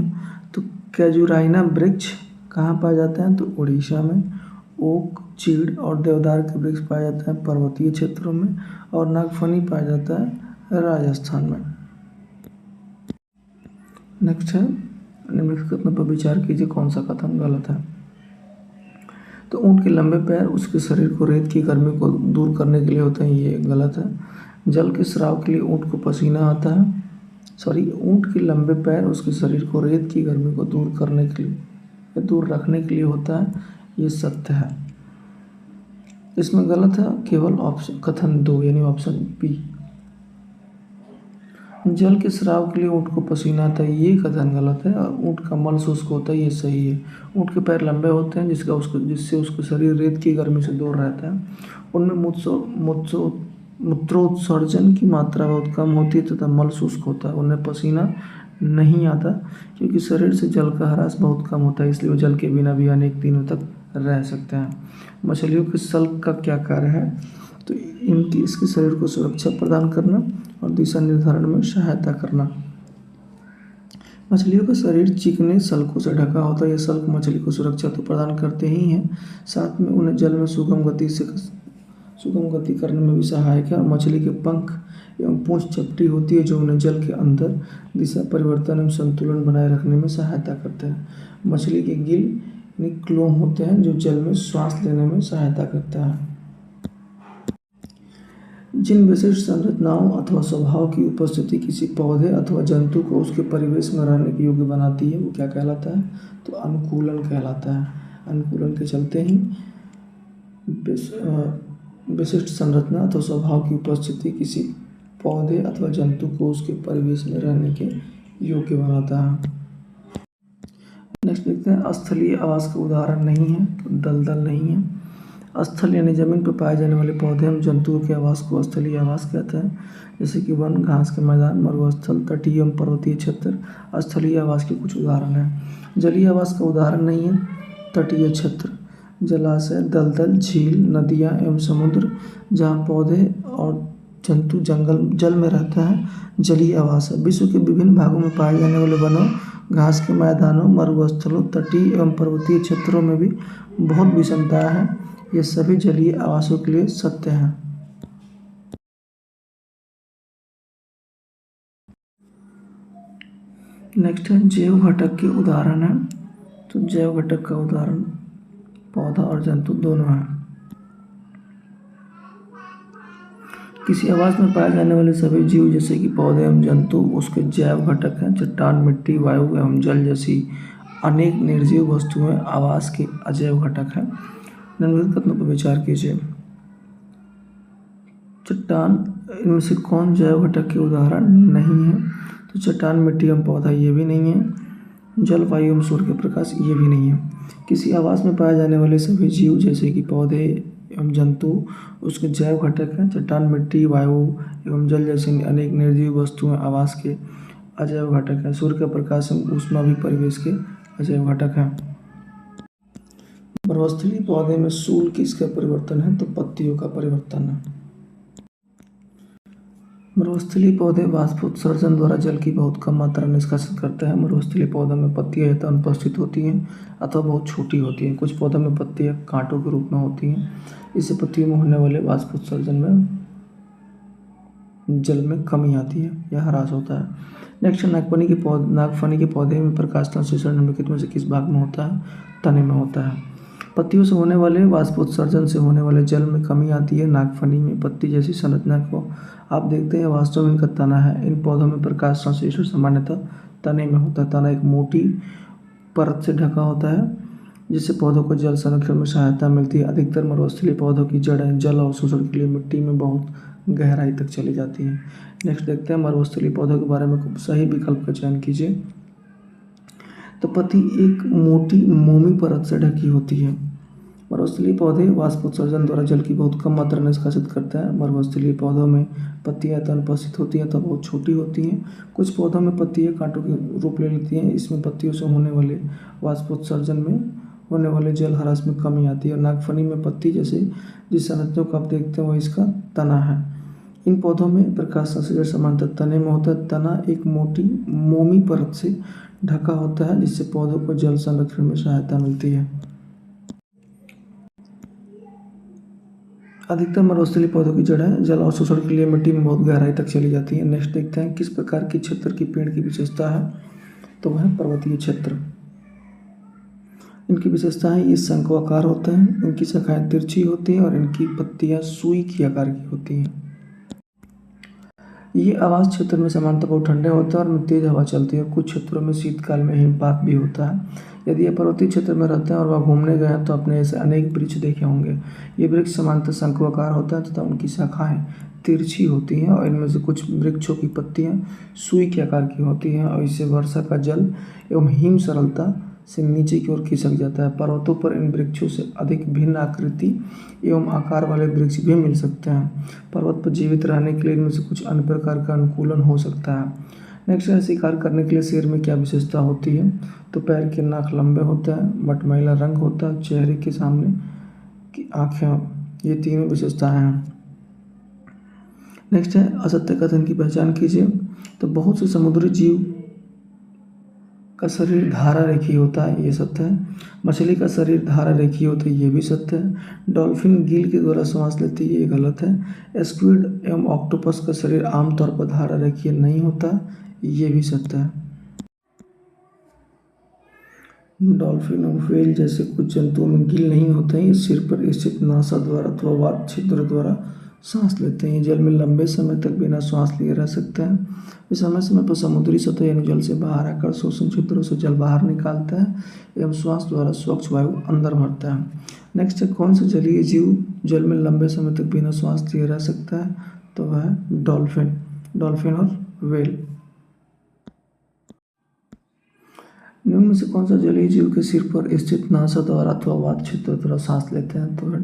तो कैजुराइना वृक्ष कहाँ पाया जाता है, तो उड़ीसा में। ओक, चीड़ और देवदार के वृक्ष पाया जाता है पर्वतीय क्षेत्रों में, और नागफनी पाया जाता है राजस्थान में। नेक्स्ट है निम्नलिखित कथनों पर विचार कीजिए, कौन सा कथन गलत है। तो ऊँट के लंबे पैर उसके शरीर को रेत की गर्मी को दूर करने के लिए होते हैं, ये गलत है। जल के स्राव के लिए ऊँट को पसीना आता है। ऊँट के लंबे पैर उसके शरीर को रेत की गर्मी को दूर करने के लिए या दूर रखने के लिए होता है, ये सत्य है। इसमें गलत है केवल ऑप्शन कथन 2 यानी ऑप्शन बी। जल के स्राव के लिए ऊँट को पसीना आता है, ये कथन गलत है। और ऊँट का मल शुष्क होता है, ये सही है। ऊँट के पैर लंबे होते हैं जिससे उसका शरीर रेत की गर्मी से दूर रहता है। उनमें मूत्रोत्सर्जन की मात्रा बहुत कम होती है तथा मल शुष्क होता है। उन्हें पसीना नहीं आता क्योंकि शरीर से जल का ह्रास बहुत कम होता है, इसलिए वो जल के बिना भी अनेक दिनों तक रह सकते हैं। मछलियों के सल्क का क्या कार्य है, तो इसके शरीर को सुरक्षा प्रदान करना और दिशा निर्धारण में सहायता करना। मछलियों का शरीर चिकने सल्कों से ढका होता है। ये सल्क मछली को सुरक्षा तो प्रदान करते ही हैं, साथ में उन्हें जल में सुगम गति करने में भी सहायक है। और मछली के पंख एवं पूंछ चपटी होती है, जो उन्हें जल के अंदर दिशा परिवर्तन एवं संतुलन बनाए रखने में सहायता करते हैं। मछली के गिल यानी क्लोम होते हैं, जो जल में श्वास लेने में सहायता करता है। जिन विशिष्ट संरचनाओं अथवा स्वभाव की उपस्थिति किसी पौधे अथवा जंतु को उसके परिवेश में रहने के योग्य बनाती है, वो क्या कहलाता है, तो अनुकूलन कहलाता है। अनुकूलन के चलते ही विशिष्ट संरचना अथवा स्वभाव की उपस्थिति किसी पौधे अथवा जंतु को उसके परिवेश में रहने के योग्य बनाता है। नेक्स्ट देखते हैं स्थलीय आवास का उदाहरण नहीं है, तो दलदल नहीं है। स्थल यानी जमीन पर पाए जाने वाले पौधे एवं जंतुओं के आवास को स्थलीय आवास कहते हैं, जैसे कि वन, घास के मैदान, मरुस्थल, तटीय एवं पर्वतीय क्षेत्र स्थलीय आवास के कुछ उदाहरण हैं। जलीय आवास का उदाहरण नहीं है तटीय क्षेत्र, जलाशय, दलदल, झील, नदियाँ एवं समुद्र जहाँ पौधे और जंतु जल में रहता है, जलीय आवास है। विश्व के विभिन्न भागों में पाए जाने वाले वनों, घास के मैदानों, मरुस्थलों, तटीय एवं पर्वतीय क्षेत्रों में भी बहुत विषमता है। ये सभी जलीय आवासों के लिए सत्य हैं। नेक्स्ट है जैव घटक के उदाहरण है, तो जैव घटक का उदाहरण पौधा और जंतु दोनों हैं। किसी आवास में पाए जाने वाले सभी जीव जैसे कि पौधे एवं जंतु उसके जैव घटक हैं। चट्टान, मिट्टी, वायु एवं जल जैसी अनेक निर्जीव वस्तुएं आवास के अजैव घटक हैं। निम्नलिखित कथनों पर विचार कीजिए। चट्टान इनमें से कौन जैव घटक के उदाहरण नहीं है, तो चट्टान, मिट्टी एवं पौधा ये भी नहीं है। जल, वायु एवं सूर्य के प्रकाश ये भी नहीं है। किसी आवास में पाए जाने वाले सभी जीव जैसे कि पौधे एवं जंतु उसके जैव घटक हैं। चट्टान, मिट्टी, वायु एवं जल जैसी अनेक निर्जीव वस्तुएं आवास के अजैव घटक हैं। सूर्य का प्रकाश एवं ऊष्मा भी परिवेश के अजैव घटक हैं। मरुस्थलीय पौधे में सूल किसका परिवर्तन है, तो पत्तियों का परिवर्तन है। मरुस्थलीय पौधे वाष्पोत्सर्जन द्वारा जल की बहुत कम मात्रा निष्कासित करते हैं। मरुस्थलीय पौधों में पत्तियां या तो अनुपस्थित होती हैं अथवा बहुत छोटी होती हैं। कुछ पौधों में पत्तियां कांटों के रूप में होती हैं, इससे पत्तियों में होने वाले वाष्पोत्सर्जन में जल में कमी आती है या ह्रास होता है। नेक्स्ट नागफनी के पौधे में प्रकाश संश्लेषण निम्नलिखित में से किस भाग में होता है, तने में होता है। पत्तियों से होने वाले वाष्पोत्सर्जन से होने वाले जल में कमी आती है। नागफनी में पत्ती जैसी संरचना को आप देखते हैं, वास्तव में इनका तना है। इन पौधों में प्रकाश संश्लेषण सामान्यतः तने में होता है। तना एक मोटी परत से ढका होता है जिससे पौधों को जल संरक्षण में सहायता मिलती है। अधिकतर मरुस्थलीय पौधों की जड़ें जल अवशोषण के लिए मिट्टी में बहुत गहराई तक चली जाती हैं। नेक्स्ट देखते हैं मरुस्थलीय पौधों के बारे में। सही विकल्प का चयन कीजिए। तो पत्ती एक मोटी मोमी परत से ढकी होती है। मरुस्थलीय पौधे वाष्पोत्सर्जन द्वारा जल की बहुत कम मात्रा निष्कासित करते हैं। मरुस्थलीय पौधों में पत्तियां तो अनुपस्थित होती हैं, तो बहुत छोटी होती हैं। कुछ पौधों में पत्तियां कांटों के रूप ले लेती हैं। इसमें पत्तियों से होने वाले वाष्पोत्सर्जन में होने वाले जल ह्रास में कमी आती है। और नागफनी में पत्ती जैसे जिस संरचना को आप देखते हैं वह इसका तना है। इन पौधों में प्रकाश संश्लेषण सामान्यतः तने में होता है। तना एक मोटी मोमी परत से ढका होता है जिससे पौधों को जल संरक्षण में सहायता मिलती है। अधिकतर मरुस्थलीय पौधों की जड़ें जल अवशोषण के लिए मिट्टी में बहुत गहराई तक चली जाती हैं। नेक्स्ट देखते हैं किस प्रकार की क्षेत्र की पेड़ की विशेषता है। तो वह है पर्वतीय क्षेत्र। इनकी विशेषताएं ये शंक्वाकार होते हैं, इनकी शाखाएं तिरछी होती हैं और इनकी पत्तियां सुई की आकार की होती हैं। ये आवास क्षेत्र में सामान्यतः बहुत ठंडे होते हैं और में तेज हवा चलती है। कुछ क्षेत्रों में शीतकाल में हिमपात भी होता है। यदि ये पर्वतीय क्षेत्र में रहते हैं और वह घूमने गए हैं तो अपने ऐसे अनेक वृक्ष देखे होंगे। ये वृक्ष सामान्यतः शंक्वाकार होता है तथा उनकी शाखाएं तिरछी होती हैं और इनमें से कुछ वृक्षों की पत्तियां सुई के आकार की होती हैं और इससे वर्षा का जल एवं हिम सरलता से नीचे की ओर खिसक जाता है। पर्वतों पर इन वृक्षों से अधिक भिन्न आकृति एवं आकार वाले वृक्ष भी मिल सकते हैं। पर्वत पर जीवित रहने के लिए इनमें से कुछ अन्य प्रकार का अनुकूलन हो सकता है। नेक्स्ट है शिकार करने के लिए शेर में क्या विशेषता होती है। तो पैर के नाक लंबे होते हैं, मटमैला रंग होता है, चेहरे के सामने की आँखें, ये तीनों विशेषताएं हैं। नेक्स्ट है असत्य कथन की पहचान कीजिए। तो बहुत से समुद्री जीव का शरीर धारा रेखीय होता है, ये सत्य है। मछली का शरीर धारा रेखीय होता है, ये भी सत्य है। डॉल्फिन गिल के द्वारा सांस लेती है, ये गलत है। स्क्विड एवं ऑक्टोपस का शरीर आमतौर पर धारा रेखीय नहीं होता, ये भी सत्य है। डॉल्फिन और व्हेल जैसे कुछ जंतुओं में गिल नहीं होते हैं, ये सिर पर स्थित नासा द्वारा अथवा वात छिद्र द्वारा सांस लेते हैं। जल में लंबे समय तक बिना सांस लिए रह सकते हैं। वे समय समय पर समुद्री सतह यानी जल से बाहर आकर शोषण छिद्रों से जल बाहर निकालता है एवं श्वास द्वारा स्वच्छ वायु अंदर भरता है। नेक्स्ट है कौन सा जलीय जीव जल में लंबे समय तक बिना सांस लिए रह सकता है। तो वह है डॉल्फिन और व्हेल। निम्न में से कौन सा जलीय जीव के सिर पर स्थित नासा द्वारा अथवा वात छिद्र द्वारा सांस लेते हैं। तो वह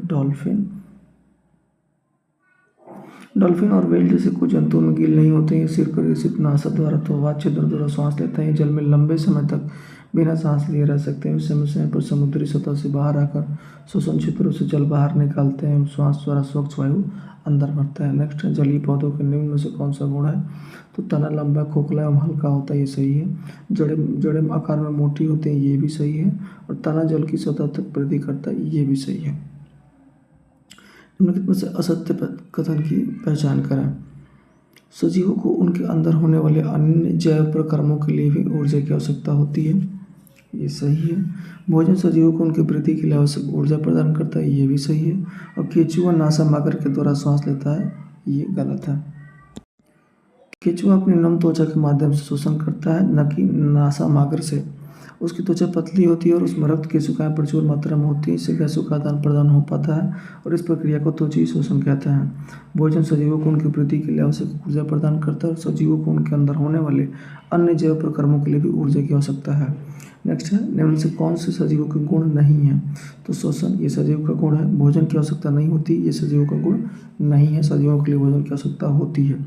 डॉल्फिन और व्हेल जैसे कुछ जंतुओं में गिल नहीं होते हैं, ये सिर पर स्थित नासा द्वारा अथवा वात छिद्र द्वारा सांस लेते हैं। जल में लंबे समय तक बिना सांस लिए रह सकते हैं। समय समय पर समुद्री सतह से बाहर आकर शोषण छिद्रों से जल बाहर निकालते हैं। श्वास द्वारा स्वच्छ वायु अंदर भरता है। नेक्स्ट है जलीय पौधों के निम्न में से कौन सा गुण है। तो तना लंबा, खोखला एवं हल्का होता है, ये सही है। जड़ें आकार में मोटी होती हैं, ये भी सही है। और तना जल की सतह तक वृद्धि करता है, ये भी सही है। निम्नलिखित में से असत्य कथन की पहचान करें। सजीवों को उनके अंदर होने वाले अन्य जैव प्रक्रमों के लिए भी ऊर्जा की आवश्यकता होती है, ये सही है। भोजन सजीवों को उनकी वृद्धि के लिए आवश्यक ऊर्जा प्रदान करता है, ये भी सही है। और केंचुआ नासा मागर के द्वारा सांस लेता है, ये गलत है। केंचुआ अपनी नम त्वचा के माध्यम से शोषण करता है, न कि नासा मागर से। उसकी त्वचा पतली होती है और उसमें रक्त की सुखाएं प्रचुर मात्रा में होती है, इससे गैसों का आदान प्रदान हो पाता है और इस प्रक्रिया को त्वचीय शोषण कहते हैं। भोजन सजीवों को उनकी वृद्धि के लिए आवश्यक ऊर्जा प्रदान करता है और सजीवों को उनके अंदर होने वाले अन्य जैव प्रक्रमों के लिए भी ऊर्जा की आवश्यकता है। नेक्स्ट है निम्न से कौन से सजीवों के गुण नहीं है। तो श्वसन, ये सजीव का गुण है। भोजन की आवश्यकता नहीं होती, ये सजीवों का गुण नहीं है। सजीवों के लिए भोजन की आवश्यकता होती है।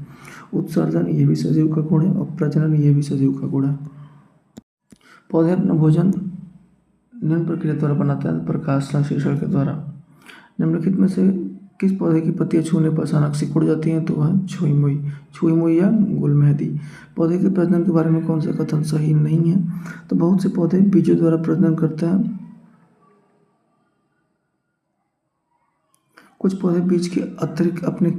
उत्सर्जन, ये भी सजीव का गुण है। और प्रजनन, ये भी सजीव का गुण है। पौधे अपना भोजन निम्न प्रक्रिया द्वारा बनाते हैं, प्रकाश संश्लेषण के द्वारा। निम्नलिखित में से किस पौधे की पत्तियां छूने पर अचानक सिकुड़ जाती हैं। तो वह छुई मुई या गुलमेहदी। पौधे के प्रजनन के बारे में कौन सा कथन सही नहीं है। तो बहुत से पौधे बीजों द्वारा प्रजनन करते हैं। कुछ पौधे बीज के अतिरिक्त अपने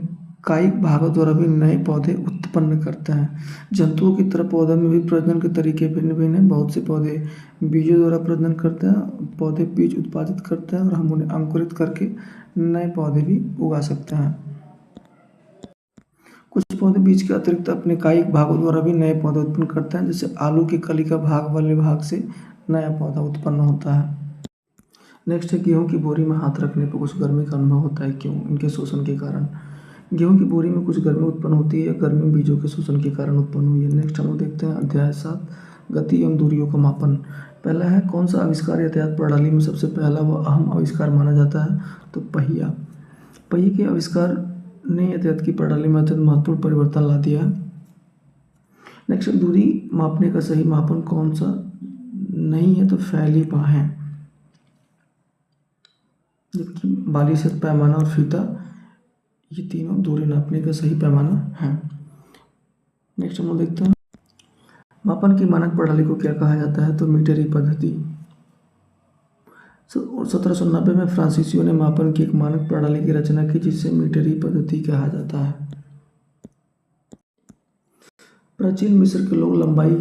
कायिक भागों द्वारा भी नए पौधे उत्पन्न करता है। जंतुओं की तरह पौधों में भी प्रजनन के तरीके भिन्न भिन्न हैं। बहुत से पौधे बीजों द्वारा प्रजनन करते हैं, पौधे बीज उत्पादित करते हैं और हम उन्हें अंकुरित करके नए पौधे भी उगा सकते हैं। कुछ पौधे बीज के अतिरिक्त अपने कायिक भागों द्वारा भी नए पौधे उत्पन्न करते हैं, जैसे आलू की कली का भाग वाले भाग से नया पौधा उत्पन्न होता है। नेक्स्ट है गेहूं की बोरी में हाथ रखने पर कुछ गर्मी का अनुभव होता है, क्यों? इनके शोषण के कारण। गेहूं की बोरी में कुछ गर्मी उत्पन्न होती है, गर्मी बीजों के शोषण के कारण उत्पन्न हुई है। नेक्स्ट हम लोग देखते हैं अध्याय 7 गति एवं दूरियों का मापन। पहला है कौन सा आविष्कार यातायात प्रणाली में सबसे पहला व अहम आविष्कार माना जाता है? तो पहिया। पहिए के आविष्कार ने यातायात की प्रणाली में अत्यंत महत्वपूर्ण परिवर्तन ला दिया है। नेक्स्ट दूरी मापने का सही मापन कौन सा नहीं है? तो फैली बाहें, जबकि बाली से पैमाना और फीता ये तीनों दूरी नापने का सही पैमाना है। नेक्स्ट हम लोग देखते हैं मापन की मानक प्रणाली को क्या कहा जाता है? तो मीटरी पद्धति। 1790 में फ्रांसीसियों ने मापन की एक मानक प्रणाली की रचना की, जिसे मीटरी पद्धति कहा जाता है। प्राचीन मिस्र के लोग लंबाई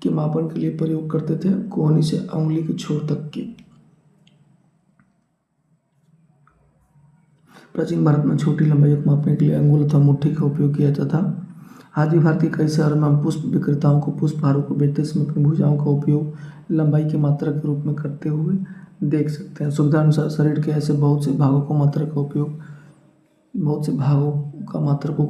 के मापन के लिए प्रयोग करते थे कोहनी से उंगली के छोर तक की। प्राचीन भारत में छोटी लंबाई को मापने के लिए अंगुल अथवा मुट्ठी का उपयोग किया जाता था। आज भी भारत के कई शहरों में हम पुष्प विक्रेताओं को पुष्पहारों को बेचते समय अपनी भुजाओं का उपयोग लंबाई की मात्रा के रूप में करते हुए देख सकते हैं। सुविधा अनुसार शरीर के ऐसे बहुत से भागों का मात्रकों के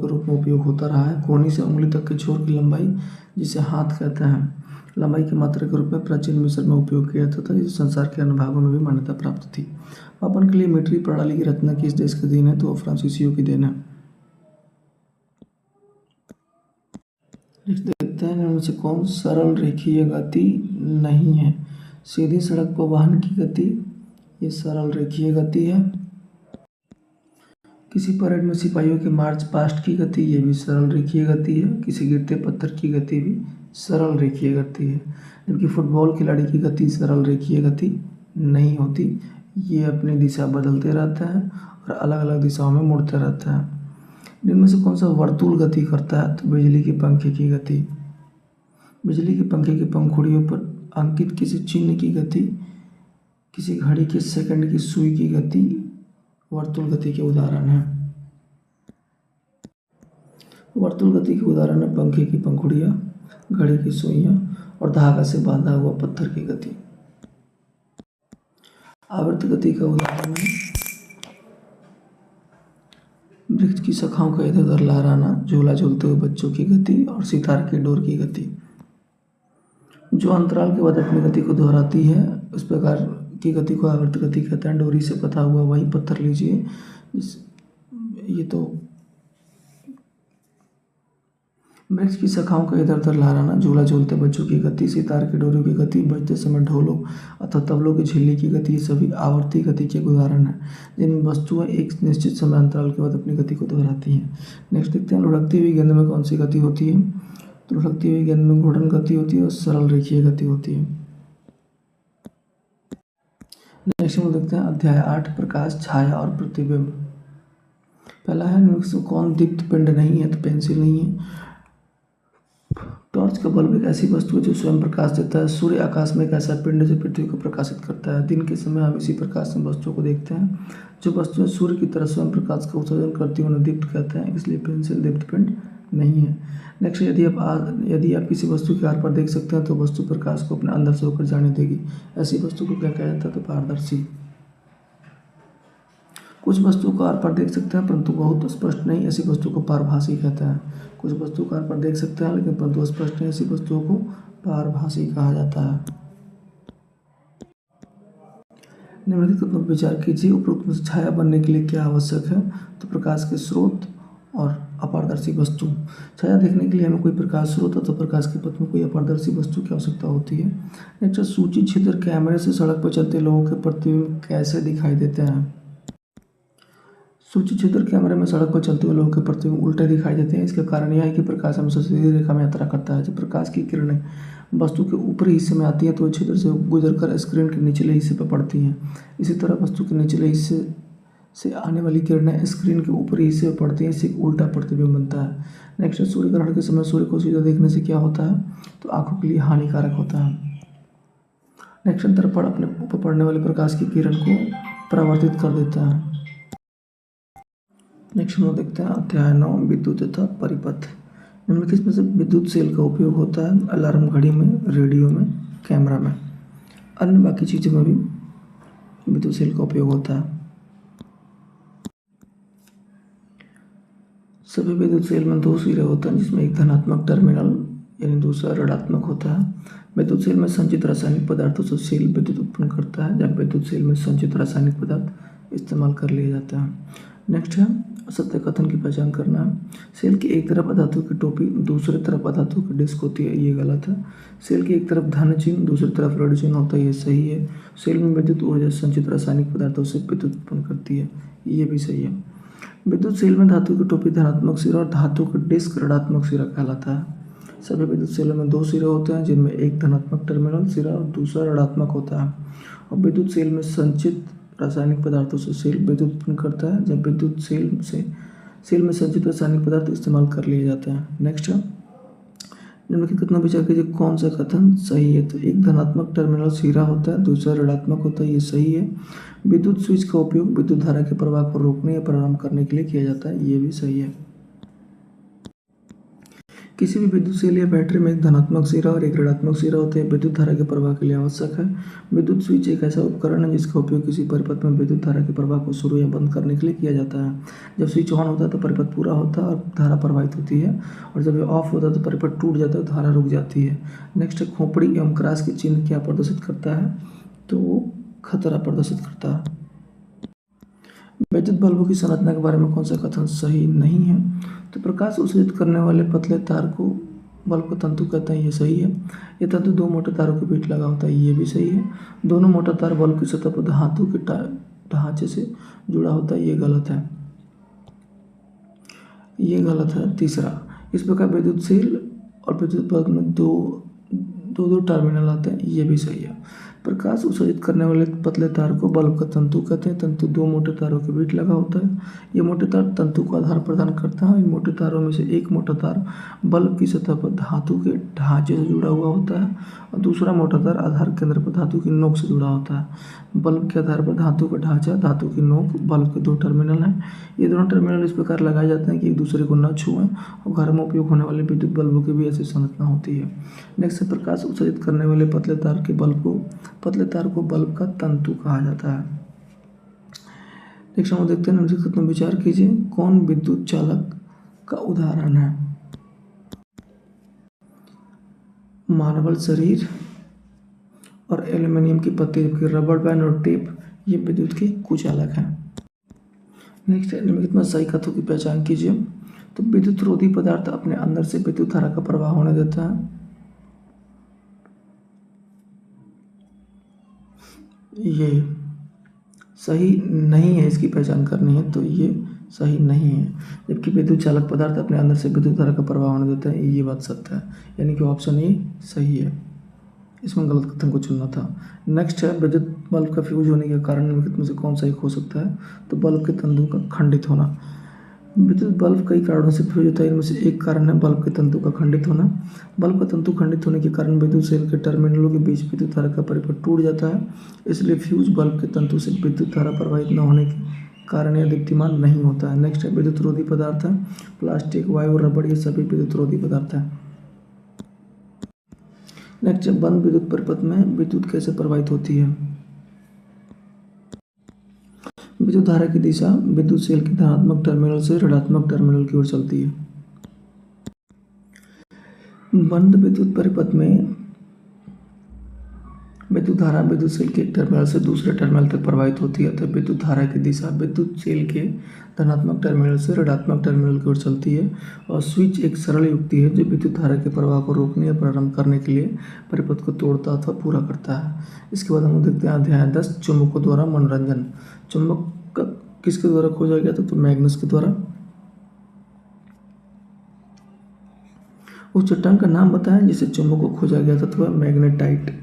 रूप में उपयोग होता रहा है। कोहनी से उंगली तक के छोर की लंबाई, जिसे हाथ कहते हैं, लंबाई की मात्रा के रूप में प्राचीन मिस्र में उपयोग किया जाता था, जिसे संसार के अन्य भागों में भी मान्यता प्राप्त थी। मापन के लिए मीटरी प्रणाली की रचना किस देश की देन है? तो फ्रांसीसियों की देन है। देखते हैं इनमें से कौन सरल रेखीय गति नहीं है? सीधी सड़क पर वाहन की गति ये सरल रेखीय गति है। किसी परेड में सिपाहियों के मार्च पास्ट की गति ये भी सरल रेखीय गति है। किसी गिरते पत्थर की गति भी सरल रेखीय गति है। जबकि फुटबॉल खिलाड़ी की गति सरल रेखीय गति नहीं होती, ये अपनी दिशा बदलते रहता है और अलग अलग दिशाओं में मुड़ते रहता है। इनमें से कौन सा वर्तुल गति करता है? तो बिजली के पंखे की गति। बिजली के पंखे की पंखुड़ियों पर अंकित किसी चिन्ह की गति, किसी घड़ी के सेकंड की सुई की गति वर्तुल गति के उदाहरण है। वर्तुल गति के उदाहरण है पंखे की पंखुड़ियाँ, घड़ी की सुइयाँ और धागा से बांधा हुआ पत्थर की गति। आवर्त गति का उदाहरण है वृक्ष की शाखाओं का इधर उधर लहराना, झूला झूलते हुए बच्चों की गति और सितार की डोर की गति। जो अंतराल के बाद अपनी गति को दोहराती है उस प्रकार की गति को आवर्त गति कहते हैं। डोरी से बंधा हुआ वही पत्थर लीजिए, ये तो वृक्ष की शाखाओं का इधर उधर लहराना, झूला झूलते बच्चों की गति, सितार की डोरियों की गति, बजते समय ढोलों अथवा तबलों की झिल्ली की गति, ये सभी आवर्ती गति के उदाहरण हैं, जिनमें वस्तुएं एक निश्चित समय अंतराल के बाद अपनी गति को दोहराती हैं। नेक्स्ट देखते हैं लुढ़कती हुई गेंद में कौन सी गति होती है? तो लुढ़कती हुई गेंद में घूर्णन गति होती है और सरल रेखीय गति होती है। नेक्स्ट हम देखते हैं अध्याय 8 प्रकाश, छाया और प्रतिबिंब। पहला है इनमें से कौन दीप्त पिंड नहीं है? तो पेंसिल नहीं है। टॉर्च का बल्ब एक ऐसी वस्तु है जो स्वयं प्रकाश देता है। सूर्य आकाश में एक ऐसा पिंड जो पृथ्वी को प्रकाशित करता है। दिन के समय हम इसी प्रकाश में वस्तुओं को देखते हैं। जो वस्तुएं सूर्य की तरह स्वयं प्रकाश का उत्सर्जन करती हैं उन्हें दीप्त कहते हैं, इसलिए पेंसिल दीप्त पिंड नहीं है। नेक्स्ट यदि आप किसी वस्तु के आर पार देख सकते हैं तो वस्तु प्रकाश को अपने अंदर से होकर जाने देगी। ऐसी वस्तु को क्या कहा जाता है? तो पारदर्शी। कुछ वस्तुओं को आर पार देख सकते हैं परंतु बहुत स्पष्ट नहीं, ऐसी वस्तु को पारभासी कहते हैं। कुछ वस्तु को आर पार देख सकते हैं लेकिन परंतु स्पष्ट नहीं, ऐसी वस्तुओं को पारभासी कहा जाता है। निम्नलिखित कथनों पर विचार कीजिए। उपरोक्त में से छाया बनने के लिए क्या आवश्यक है? तो प्रकाश के स्रोत और अपारदर्शी वस्तु। छाया देखने के लिए हमें कोई प्रकाश स्रोत अथवा प्रकाश के पथ में कोई अपारदर्शी वस्तु की आवश्यकता होती है। नेक्स्ट सूची छिद्र कैमरे से सड़क पर चलते लोगों के प्रतिबिंब कैसे दिखाई देते हैं? सूची छिद्र कैमरे में सड़क पर चलते हुए लोगों के प्रतिबिंब उल्टे दिखाई देते हैं। इसका कारण यह है कि प्रकाश हमेशा सीधी रेखा में यात्रा करता है। जब प्रकाश की किरणें वस्तु के ऊपरी हिस्से में आती हैं तो छिद्र से गुजरकर स्क्रीन के निचले हिस्से पर पड़ती हैं। इसी तरह वस्तु के निचले हिस्से से आने वाली किरणें स्क्रीन के ऊपरी हिस्से में पड़ती हैं, इससे एक उल्टा प्रतिबिंब बनता है। नेक्स्ट है, सूर्य ग्रहण के समय सूर्य को सीधा देखने से क्या होता है, तो आंखों के लिए हानिकारक होता है। नेक्स्ट, दर्पण अपने ऊपर पड़ने वाले प्रकाश की किरण को परावर्तित कर देता है। नेक्स्ट हम देखते हैं अध्याय 9 विद्युत तथा परिपथ। निम्नलिखित में से विद्युत सेल का उपयोग होता है अलार्म घड़ी में, रेडियो में, कैमरा में, अन्य बाकी चीज़ों में भी विद्युत सेल का उपयोग होता है। सभी विद्युत सेल में 2 सिरे होते हैं, जिसमें एक धनात्मक टर्मिनल यानी दूसरा ऋणात्मक होता है। विद्युत सेल में संचित रासायनिक पदार्थों से सेल विद्युत उत्पन्न करता है, जब विद्युत सेल में संचित रासायनिक पदार्थ इस्तेमाल कर लिए जाते हैं। नेक्स्ट है असत्य कथन की पहचान करना है। सेल की एक तरफ अधातु की टोपी, दूसरी तरफ अधातु की डिस्क होती है, ये गलत है। सेल की एक तरफ धन चिन्ह, दूसरी तरफ ऋण चिन्ह होता है, ये सही है। सेल में विद्युत ऊर्जा संचित रासायनिक पदार्थों से विद्युत उत्पन्न करती है, ये भी सही है। विद्युत सेल में धातु की टोपी धनात्मक सिरा और धातु की डिस्क ऋणात्मक सिरा कहलाता है। सभी विद्युत सेलों में 2 सिरे होते हैं, जिनमें एक धनात्मक टर्मिनल सिरा और दूसरा ऋणात्मक होता है। और विद्युत सेल में संचित रासायनिक पदार्थों से सेल विद्युत उत्पन्न करता है, जब विद्युत सेल में संचित रासायनिक पदार्थ इस्तेमाल कर लिए जाते हैं। नेक्स्ट है, निम्नलिखित कथनों विचार कीजिए, कौन सा कथन सही है, तो एक धनात्मक टर्मिनल सिरा होता है, दूसरा ऋणात्मक होता है, ये सही है। विद्युत स्विच का उपयोग विद्युत धारा के प्रवाह को रोकने या प्रारंभ करने के लिए किया जाता है, ये भी सही है। किसी भी विद्युत सेल या बैटरी में एक धनात्मक सिरा और एक ऋणात्मक सिरा होते हैं, विद्युत धारा के प्रवाह के लिए आवश्यक है। विद्युत स्विच एक ऐसा उपकरण है जिसका उपयोग किसी परिपथ में विद्युत धारा के प्रवाह को शुरू या बंद करने के लिए किया जाता है। जब स्विच ऑन होता है तो परिपथ पूरा होता है और धारा प्रवाहित होती है, और जब ये ऑफ होता है तो परिपथ टूट जाता है, धारा रुक जाती है। नेक्स्ट है, खोपड़ी एवं क्रॉस के चिन्ह क्या प्रदर्शित करता है, तो खतरा प्रदर्शित करता है। विद्युत बल्बों की संरचना के बारे में कौन सा कथन सही नहीं है, तो प्रकाश उत्सर्जित करने वाले पतले तार को बल्ब का तंतु कहते हैं, ये सही है। यह तंतु 2 मोटे तारों के बीच लगा होता है, ये भी सही है। दोनों मोटा तार बल्ब की सतह पर धातु के ढांचे से जुड़ा होता है, ये गलत है, ये गलत है। तीसरा, इस प्रकार विद्युत सेल और विद्युत बल्ब में दो टर्मिनल आते हैं, ये भी सही है। प्रकाश उत्सर्जित करने वाले पतले तार को बल्ब का तंतु कहते हैं। तंतु 2 मोटे तारों के बीच लगा होता है। ये मोटे तार तंतु को आधार प्रदान करता है। इन मोटे तारों में से एक मोटा तार बल्ब की सतह पर धातु के ढांचे से जुड़ा हुआ होता है और दूसरा मोटा तार आधार केंद्र पर धातु की नोक से जुड़ा होता है। बल्ब के आधार पर धातु का ढांचा, धातु की नोक, बल्ब के 2 टर्मिनल हैं। ये दोनों टर्मिनल इस प्रकार लगाए जाते हैं कि एक दूसरे को न छुएं, और घर में उपयोग होने वाले विद्युत बल्बों की भी ऐसी संरचना होती है। नेक्स्ट है, प्रकाश उत्सर्जित करने वाले पतले तार को बल्ब का तंतु कहा जाता है। नेक्स्ट हम देखते हैं, निम्नलिखित कथनों पर विचार कीजिए, कौन विद्युत चालक का उदाहरण है। मार्बल शरीर और एल्यूमिनियम की पत्ती, जबकि रबर बैंड और टेप ये विद्युत के कुचालक हैं। नेक्स्ट है, निम्नलिखित में सही कथनों की पहचान कीजिए। तो विद्युत रोधी पदार्थ अपने अंदर से विद्युत धारा का प्रवाह होने देता है, ये सही नहीं है, इसकी पहचान करनी है, तो ये सही नहीं है। जबकि विद्युत चालक पदार्थ अपने अंदर से विद्युत धारा का प्रवाह होने देता है, ये बात सत्य है, यानी कि ऑप्शन ए सही है। इसमें गलत कथन को चुनना था। नेक्स्ट है, विद्युत बल्ब का फ्यूज होने के कारण निम्नलिखित में से कौन सा एक हो सकता है, तो बल्ब के तंतु का खंडित होना। विद्युत बल्ब कई कारणों से फ्यूज होता है, इनमें से एक कारण है बल्ब के तंतु का खंडित होना। बल्ब का तंतु खंडित होने के कारण विद्युत सेल के टर्मिनलों के बीच विद्युत धारा का परिपथ टूट जाता है, इसलिए फ्यूज बल्ब के तंतु से विद्युत धारा प्रवाहित न होने के कारण यह दीप्तिमान नहीं होता है। नेक्स्ट है, विद्युत रोधी पदार्थ है प्लास्टिक, वायु, रबड़, ये सभी विद्युत रोधी पदार्थ हैं। नेक्स्ट है, बंद विद्युत परिपथ में विद्युत कैसे प्रवाहित होती है। विद्युत धारा की दिशा विद्युत सेल के धनात्मक टर्मिनल से ऋणात्मक टर्मिनल की ओर चलती है। बंद विद्युत परिपथ में विद्युत धारा विद्युत सेल के एक टर्मिनल से दूसरे टर्मिनल तक प्रवाहित होती है, तो विद्युत धारा की दिशा विद्युत सेल के धनात्मक टर्मिनल से ऋणात्मक टर्मिनल की ओर चलती है। और स्विच एक सरल युक्ति है जो विद्युत धारा के प्रवाह को रोकने या प्रारंभ करने के लिए परिपथ को तोड़ता अथवा पूरा करता है। इसके बाद हम देखते हैं अध्याय 10, चुंबकों द्वारा मनोरंजन। चुंबक किसके द्वारा खोजा गया था, तो मैग्नस के द्वारा। उस चट्टान का नाम बताएं जिसे चुंबक को खोजा गया था, तो मैग्नेटाइट।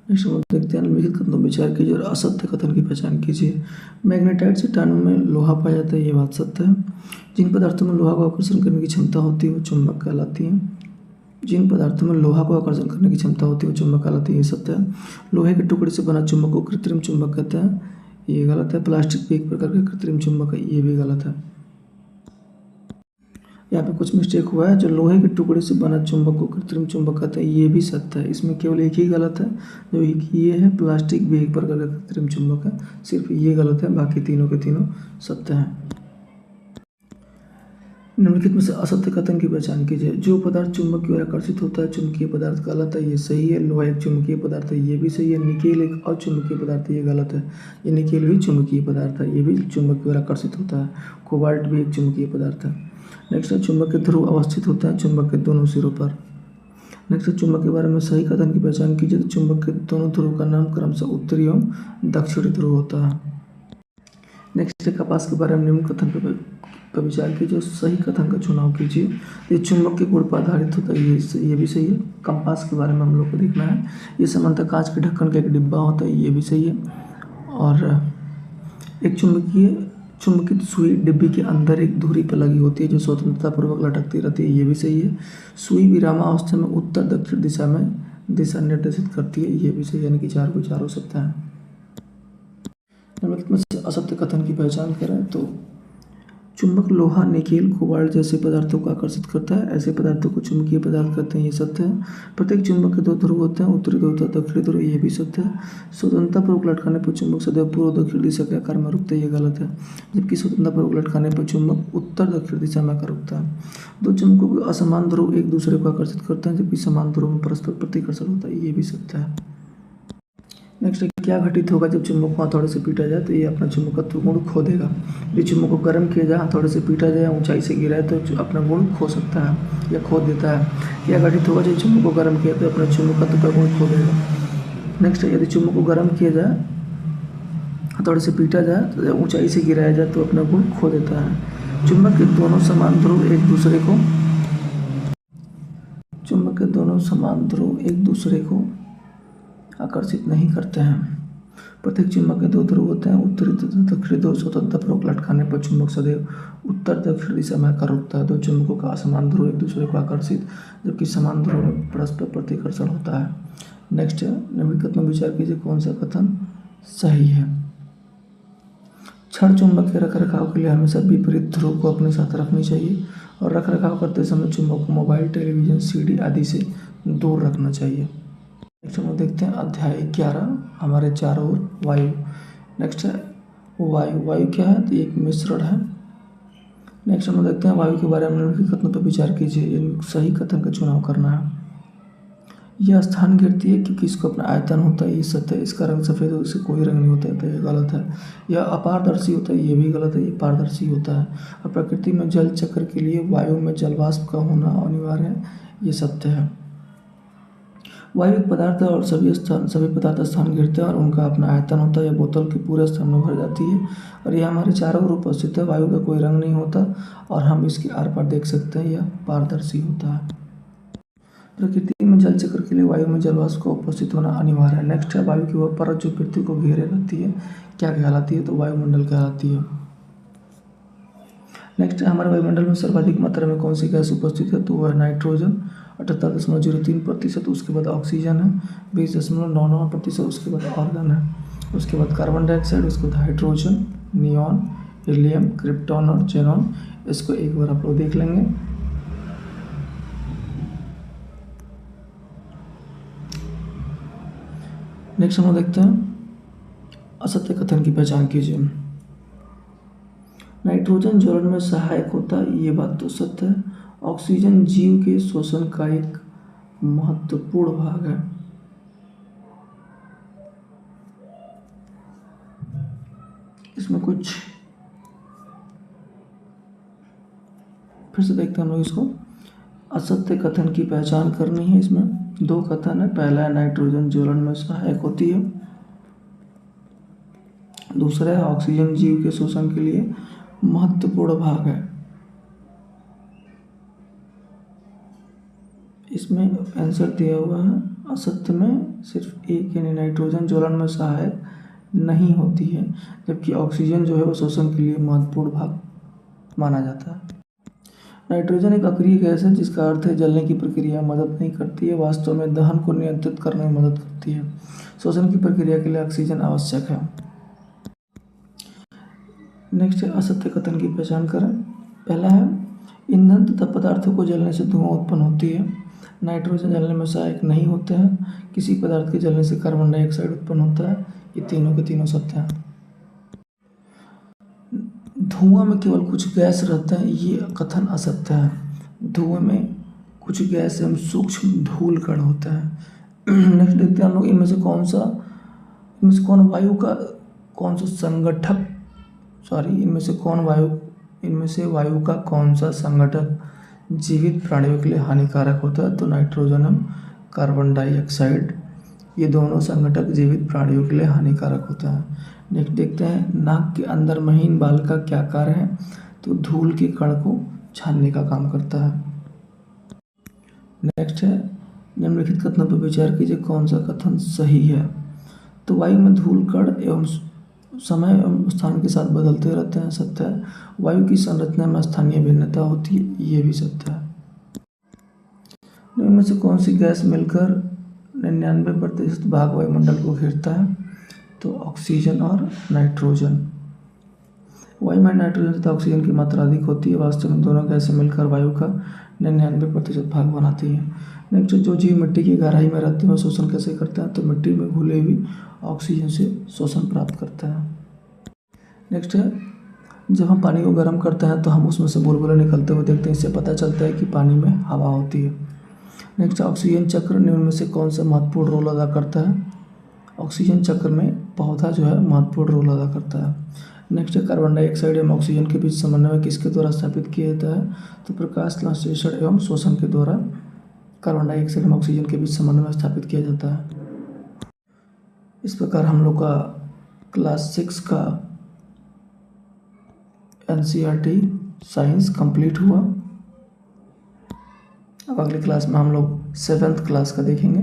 नेक्स्ट हम देखते हैं निम्नलिखित कथनों पर विचार कीजिए और असत्य कथन की पहचान कीजिए। मैग्नेटाइट चट्टानों में लोहा पाया जाता है, ये बात सत्य है। जिन पदार्थों में लोहा को आकर्षण करने की क्षमता होती है वो चुंबक कहलाती है। जिन पदार्थों में लोहा को आकर्षण करने की क्षमता होती है वो चुंबक कहलाती है, ये सत्य है। लोहे के टुकड़े से बना चुंबक को कृत्रिम चुंबक कहते हैं, ये गलत है। प्लास्टिक भी एक प्रकार का कृत्रिम चुंबक है, ये भी गलत है। यहाँ पे कुछ मिस्टेक हुआ है, जो लोहे के टुकड़े से बना चुंबक को कृत्रिम चुंबक कहते हैं, ये भी सत्य है। इसमें केवल एक ही गलत है, जो एक ये है, प्लास्टिक भी एक प्रकार का कृत्रिम चुंबक है, सिर्फ ये गलत है, बाकी तीनों के तीनों सत्य हैं। निम्नलिखित में से असत्य कथन की पहचान कीजिए। जो पदार्थ चुंबक की ओर आकर्षित होता है चुंबकीय पदार्थ गलत है, ये सही है। लोहा एक चुंबकीय पदार्थ है, ये भी सही है। निकेल एक अचुंबकीय पदार्थ है, ये गलत है। ये निकेल भी चुंबकीय पदार्थ है, ये भी चुंबक की ओर आकर्षित होता है। कोबाल्ट भी एक चुंबकीय पदार्थ है। नेक्स्ट है चुंबक के ध्रुव अवस्थित होते हैं चुंबक के दोनों सिरों पर। नेक्स्ट है चुंबक के बारे में सही कथन की पहचान कीजिए। तो चुंबक के दोनों ध्रुव का नाम क्रमशः उत्तरी एवं दक्षिणी ध्रुव होता है। नेक्स्ट है कपास के बारे में निम्न कथन पर विचार कीजिए, सही कथन का चुनाव कीजिए। ये चुंबक के गुण पर आधारित होता है, ये भी सही है। कपास के बारे में हम लोग को देखना है, ये सामान्यतः कांच के ढक्कन का एक डिब्बा होता है, ये भी सही है। और एक चुंबकित सुई डिब्बी के अंदर एक धुरी पर लगी होती है जो स्वतंत्रतापूर्वक लटकती रहती है, ये भी सही है। सुई विरामावस्था में उत्तर दक्षिण दिशा में दिशा निर्देशित करती है, ये भी सही, यानी कि चार को चार हो सकता है। निम्नलिखित में से असत्य कथन की पहचान करें तो चुंबक लोहा, निकेल, कोबाल्ट जैसे पदार्थों को आकर्षित करता है, ऐसे पदार्थों को चुंबकीय पदार्थ कहते हैं, ये सत्य है। प्रत्येक चुंबक के दो ध्रुव होते हैं, उत्तरी ध्रुव तथा दक्षिणी ध्रुव, ये भी सत्य है। स्वतंत्रतापूर्वक लटकाने पर चुंबक सदैव पूर्व दक्षिण दिशा के आकार में रुकता है, ये गलत है। जबकि स्वतंत्रतापूर्वक लटकाने पर चुंबक उत्तर दक्षिण दिशा में आकर रुकता है। दो चुंबकों के असमान ध्रुव एक दूसरे को आकर्षित करते हैं, जबकि समान ध्रुव में परस्पर प्रतिकर्षण होता है, ये भी सत्य है। नेक्स्ट क्या घटित होगा जब चुंबक को हथौड़े से पीटा जाए, तो ये अपना चुंबकत्व गुण खो देगा। यदि चुंबक को गर्म किया जाए, हथौड़े से पीटा जाए, ऊंचाई से गिराए तो अपना गुण खो सकता है या खो देता है। क्या घटित होगा जब चुंबक को गर्म किया तो अपना चुंबकत्व का गुण खो देगा। नेक्स्ट यदि चुंबक को गर्म किया जाए, हथौड़े से पीटा जाए, तो ऊंचाई से गिराया जाए तो अपना गुण खो देता है। चुंबक के दोनों समान ध्रुव एक दूसरे को आकर्षित नहीं करते हैं। प्रत्येक चुंबक के दो ध्रुव होते हैं, उत्तरी तथा दक्षिणी ध्रुव। स्वतंत्रतापूर्वक लटकाने पर चुंबक सदैव उत्तर दक्षिण दिशा में आकर रुकता है। दो चुंबकों का असमान ध्रुव एक दूसरे को आकर्षित, जबकि समान ध्रुव में परस्पर प्रतिकर्षण होता है। नेक्स्ट निम्नलिखित में विचार कीजिए कौन सा कथन सही है। क्षण चुंबक के रखरखाव के लिए हमेशा विपरीत ध्रुव को अपने साथ रखनी चाहिए और रखरखाव करते समय चुंबक को मोबाइल, टेलीविजन, सीडी आदि से दूर रखना चाहिए। नेक्स्ट हम देखते हैं अध्याय 11, हमारे चारों ओर वायु। नेक्स्ट है वायु क्या है, तो एक मिश्रण है। नेक्स्ट हम देखते हैं वायु के बारे में निम्नलिखित कथनों पर विचार कीजिए, इन सही कथन का चुनाव करना है। यह स्थान गिरती है क्योंकि इसको अपना आयतन होता है, ये सत्य है। इसका रंग सफ़ेद हो, इससे कोई रंग नहीं होता है, तो ये गलत है। यह अपारदर्शी होता है, ये भी गलत है, ये पारदर्शी होता है। और प्रकृति में जल चक्र के लिए वायु में जलवाष्प का होना अनिवार्य है, ये सत्य है। वायु एक पदार्थ है और सभी पदार्थ स्थान घेरते हैं और उनका अपना आयतन होता है। यह बोतल के पूरे स्थान में भर जाती है और यह हमारे चारों ओर उपस्थित है। वायु का कोई रंग नहीं होता और हम इसके आर पार देख सकते हैं, यह पारदर्शी होता है। प्रकृति में जल चक्र के लिए वायु में जलवाष्प का उपस्थित होना अनिवार्य है। नेक्स्ट है वायु की वह परत जो पृथ्वी को घेरे रहती है, क्या कहलाती है, तो वायुमंडल कहलाती है। नेक्स्ट है हमारे वायुमंडल में सर्वाधिक मात्रा में कौन सी गैस उपस्थित है, तो वह है नाइट्रोजन 78.03%। उसके बाद ऑक्सीजन है 20.99%। उसके बाद ऑर्गन है, उसके बाद कार्बन डाइऑक्साइड, उसके बाद हाइड्रोजन, नियॉन, हीलियम, क्रिप्टॉन और जेनॉन। इसको एक बार आप लोग देख लेंगे। नेक्स्ट हम देखते हैं असत्य कथन की पहचान कीजिए। नाइट्रोजन ज्वलन में सहायक होता है, ये बात तो सत्य है। ऑक्सीजन जीव के श्वसन का एक महत्वपूर्ण भाग है। इसमें कुछ फिर से देखते हैं हम लोग इसको। असत्य कथन की पहचान करनी है। इसमें दो कथन है, पहला है नाइट्रोजन ज्वलन में सहायक होती है, दूसरा है ऑक्सीजन जीव के श्वसन के लिए महत्वपूर्ण भाग है। इसमें आंसर दिया हुआ है असत्य में सिर्फ एक यानी नाइट्रोजन ज्वलन में सहायक नहीं होती है, जबकि ऑक्सीजन जो है वो शोषण के लिए महत्वपूर्ण भाग माना जाता है। नाइट्रोजन एक अक्रिय गैस है जिसका अर्थ है जलने की प्रक्रिया में मदद नहीं करती है, वास्तव में दहन को नियंत्रित करने में मदद करती है। शोषण की प्रक्रिया के लिए ऑक्सीजन आवश्यक है। नेक्स्ट है असत्य कथन की पहचान करें। पहला है ईंधन तथा पदार्थों को जलने से धुआं उत्पन्न होती है। नाइट्रोजन जलने में सहायक नहीं होते हैं। किसी पदार्थ के जलने से कार्बन डाइऑक्साइड उत्पन्न होता है। ये तीनों के तीनों सत्य हैं। धुआं में केवल कुछ गैस रहते हैं, ये कथन असत्य है। धुएं में कुछ गैस एवं सूक्ष्म धूल कण होते हैं। नेक्स्ट देखते हैं हम लोग इनमें से वायु का कौन सा संगठक जीवित प्राणियों के लिए हानिकारक होता है। तो नाइट्रोजन एवं कार्बन डाइऑक्साइड, ये दोनों संगठक जीवित प्राणियों के लिए हानिकारक होता है। नेक्स्ट देखते हैं नाक के अंदर महीन बाल का क्या कार्य है। तो धूल के कण को छानने का काम करता है। नेक्स्ट है निम्नलिखित कथनों पर विचार कीजिए, कौन सा कथन सही है। तो वायु में धूल कण एवं समय एवं स्थान के साथ बदलते रहते हैं, सत्य है। वायु की संरचना में स्थानीय भिन्नता होती है, ये भी सत्य है। इनमें से कौन सी गैस मिलकर 99% भाग वायुमंडल को घेरता है। तो ऑक्सीजन और नाइट्रोजन। वायु में नाइट्रोजन तथा ऑक्सीजन की मात्रा अधिक होती है। वास्तव में दोनों गैसें मिलकर वायु का 99% भाग बनाती हैं। नेक्स्ट, जो जीव मिट्टी की गहराई में रहते हैं वह शोषण कैसे करते हैं। तो मिट्टी में घुले हुए ऑक्सीजन से शोषण प्राप्त करते हैं। नेक्स्ट है जब हम पानी को गर्म करते हैं तो हम उसमें से बुलबुले निकलते हुए देखते हैं। इससे पता चलता है कि पानी में हवा होती है। नेक्स्ट, ऑक्सीजन चक्र निम्न में से कौन सा महत्वपूर्ण रोल अदा करता है। ऑक्सीजन चक्र में पौधा जो है महत्वपूर्ण रोल अदा करता है। नेक्स्ट है कार्बन डाइऑक्साइड एवं ऑक्सीजन के बीच समन्वय किसके द्वारा स्थापित किया जाता है। तो प्रकाश संश्लेषण एवं शोषण के द्वारा कार्बन डाइऑक्साइड एवं ऑक्सीजन के बीच समन्वय स्थापित किया जाता है। इस प्रकार हम लोग का क्लास 6 का NCERT साइंस कंप्लीट हुआ। अब अगली क्लास में हम लोग 7th क्लास का देखेंगे।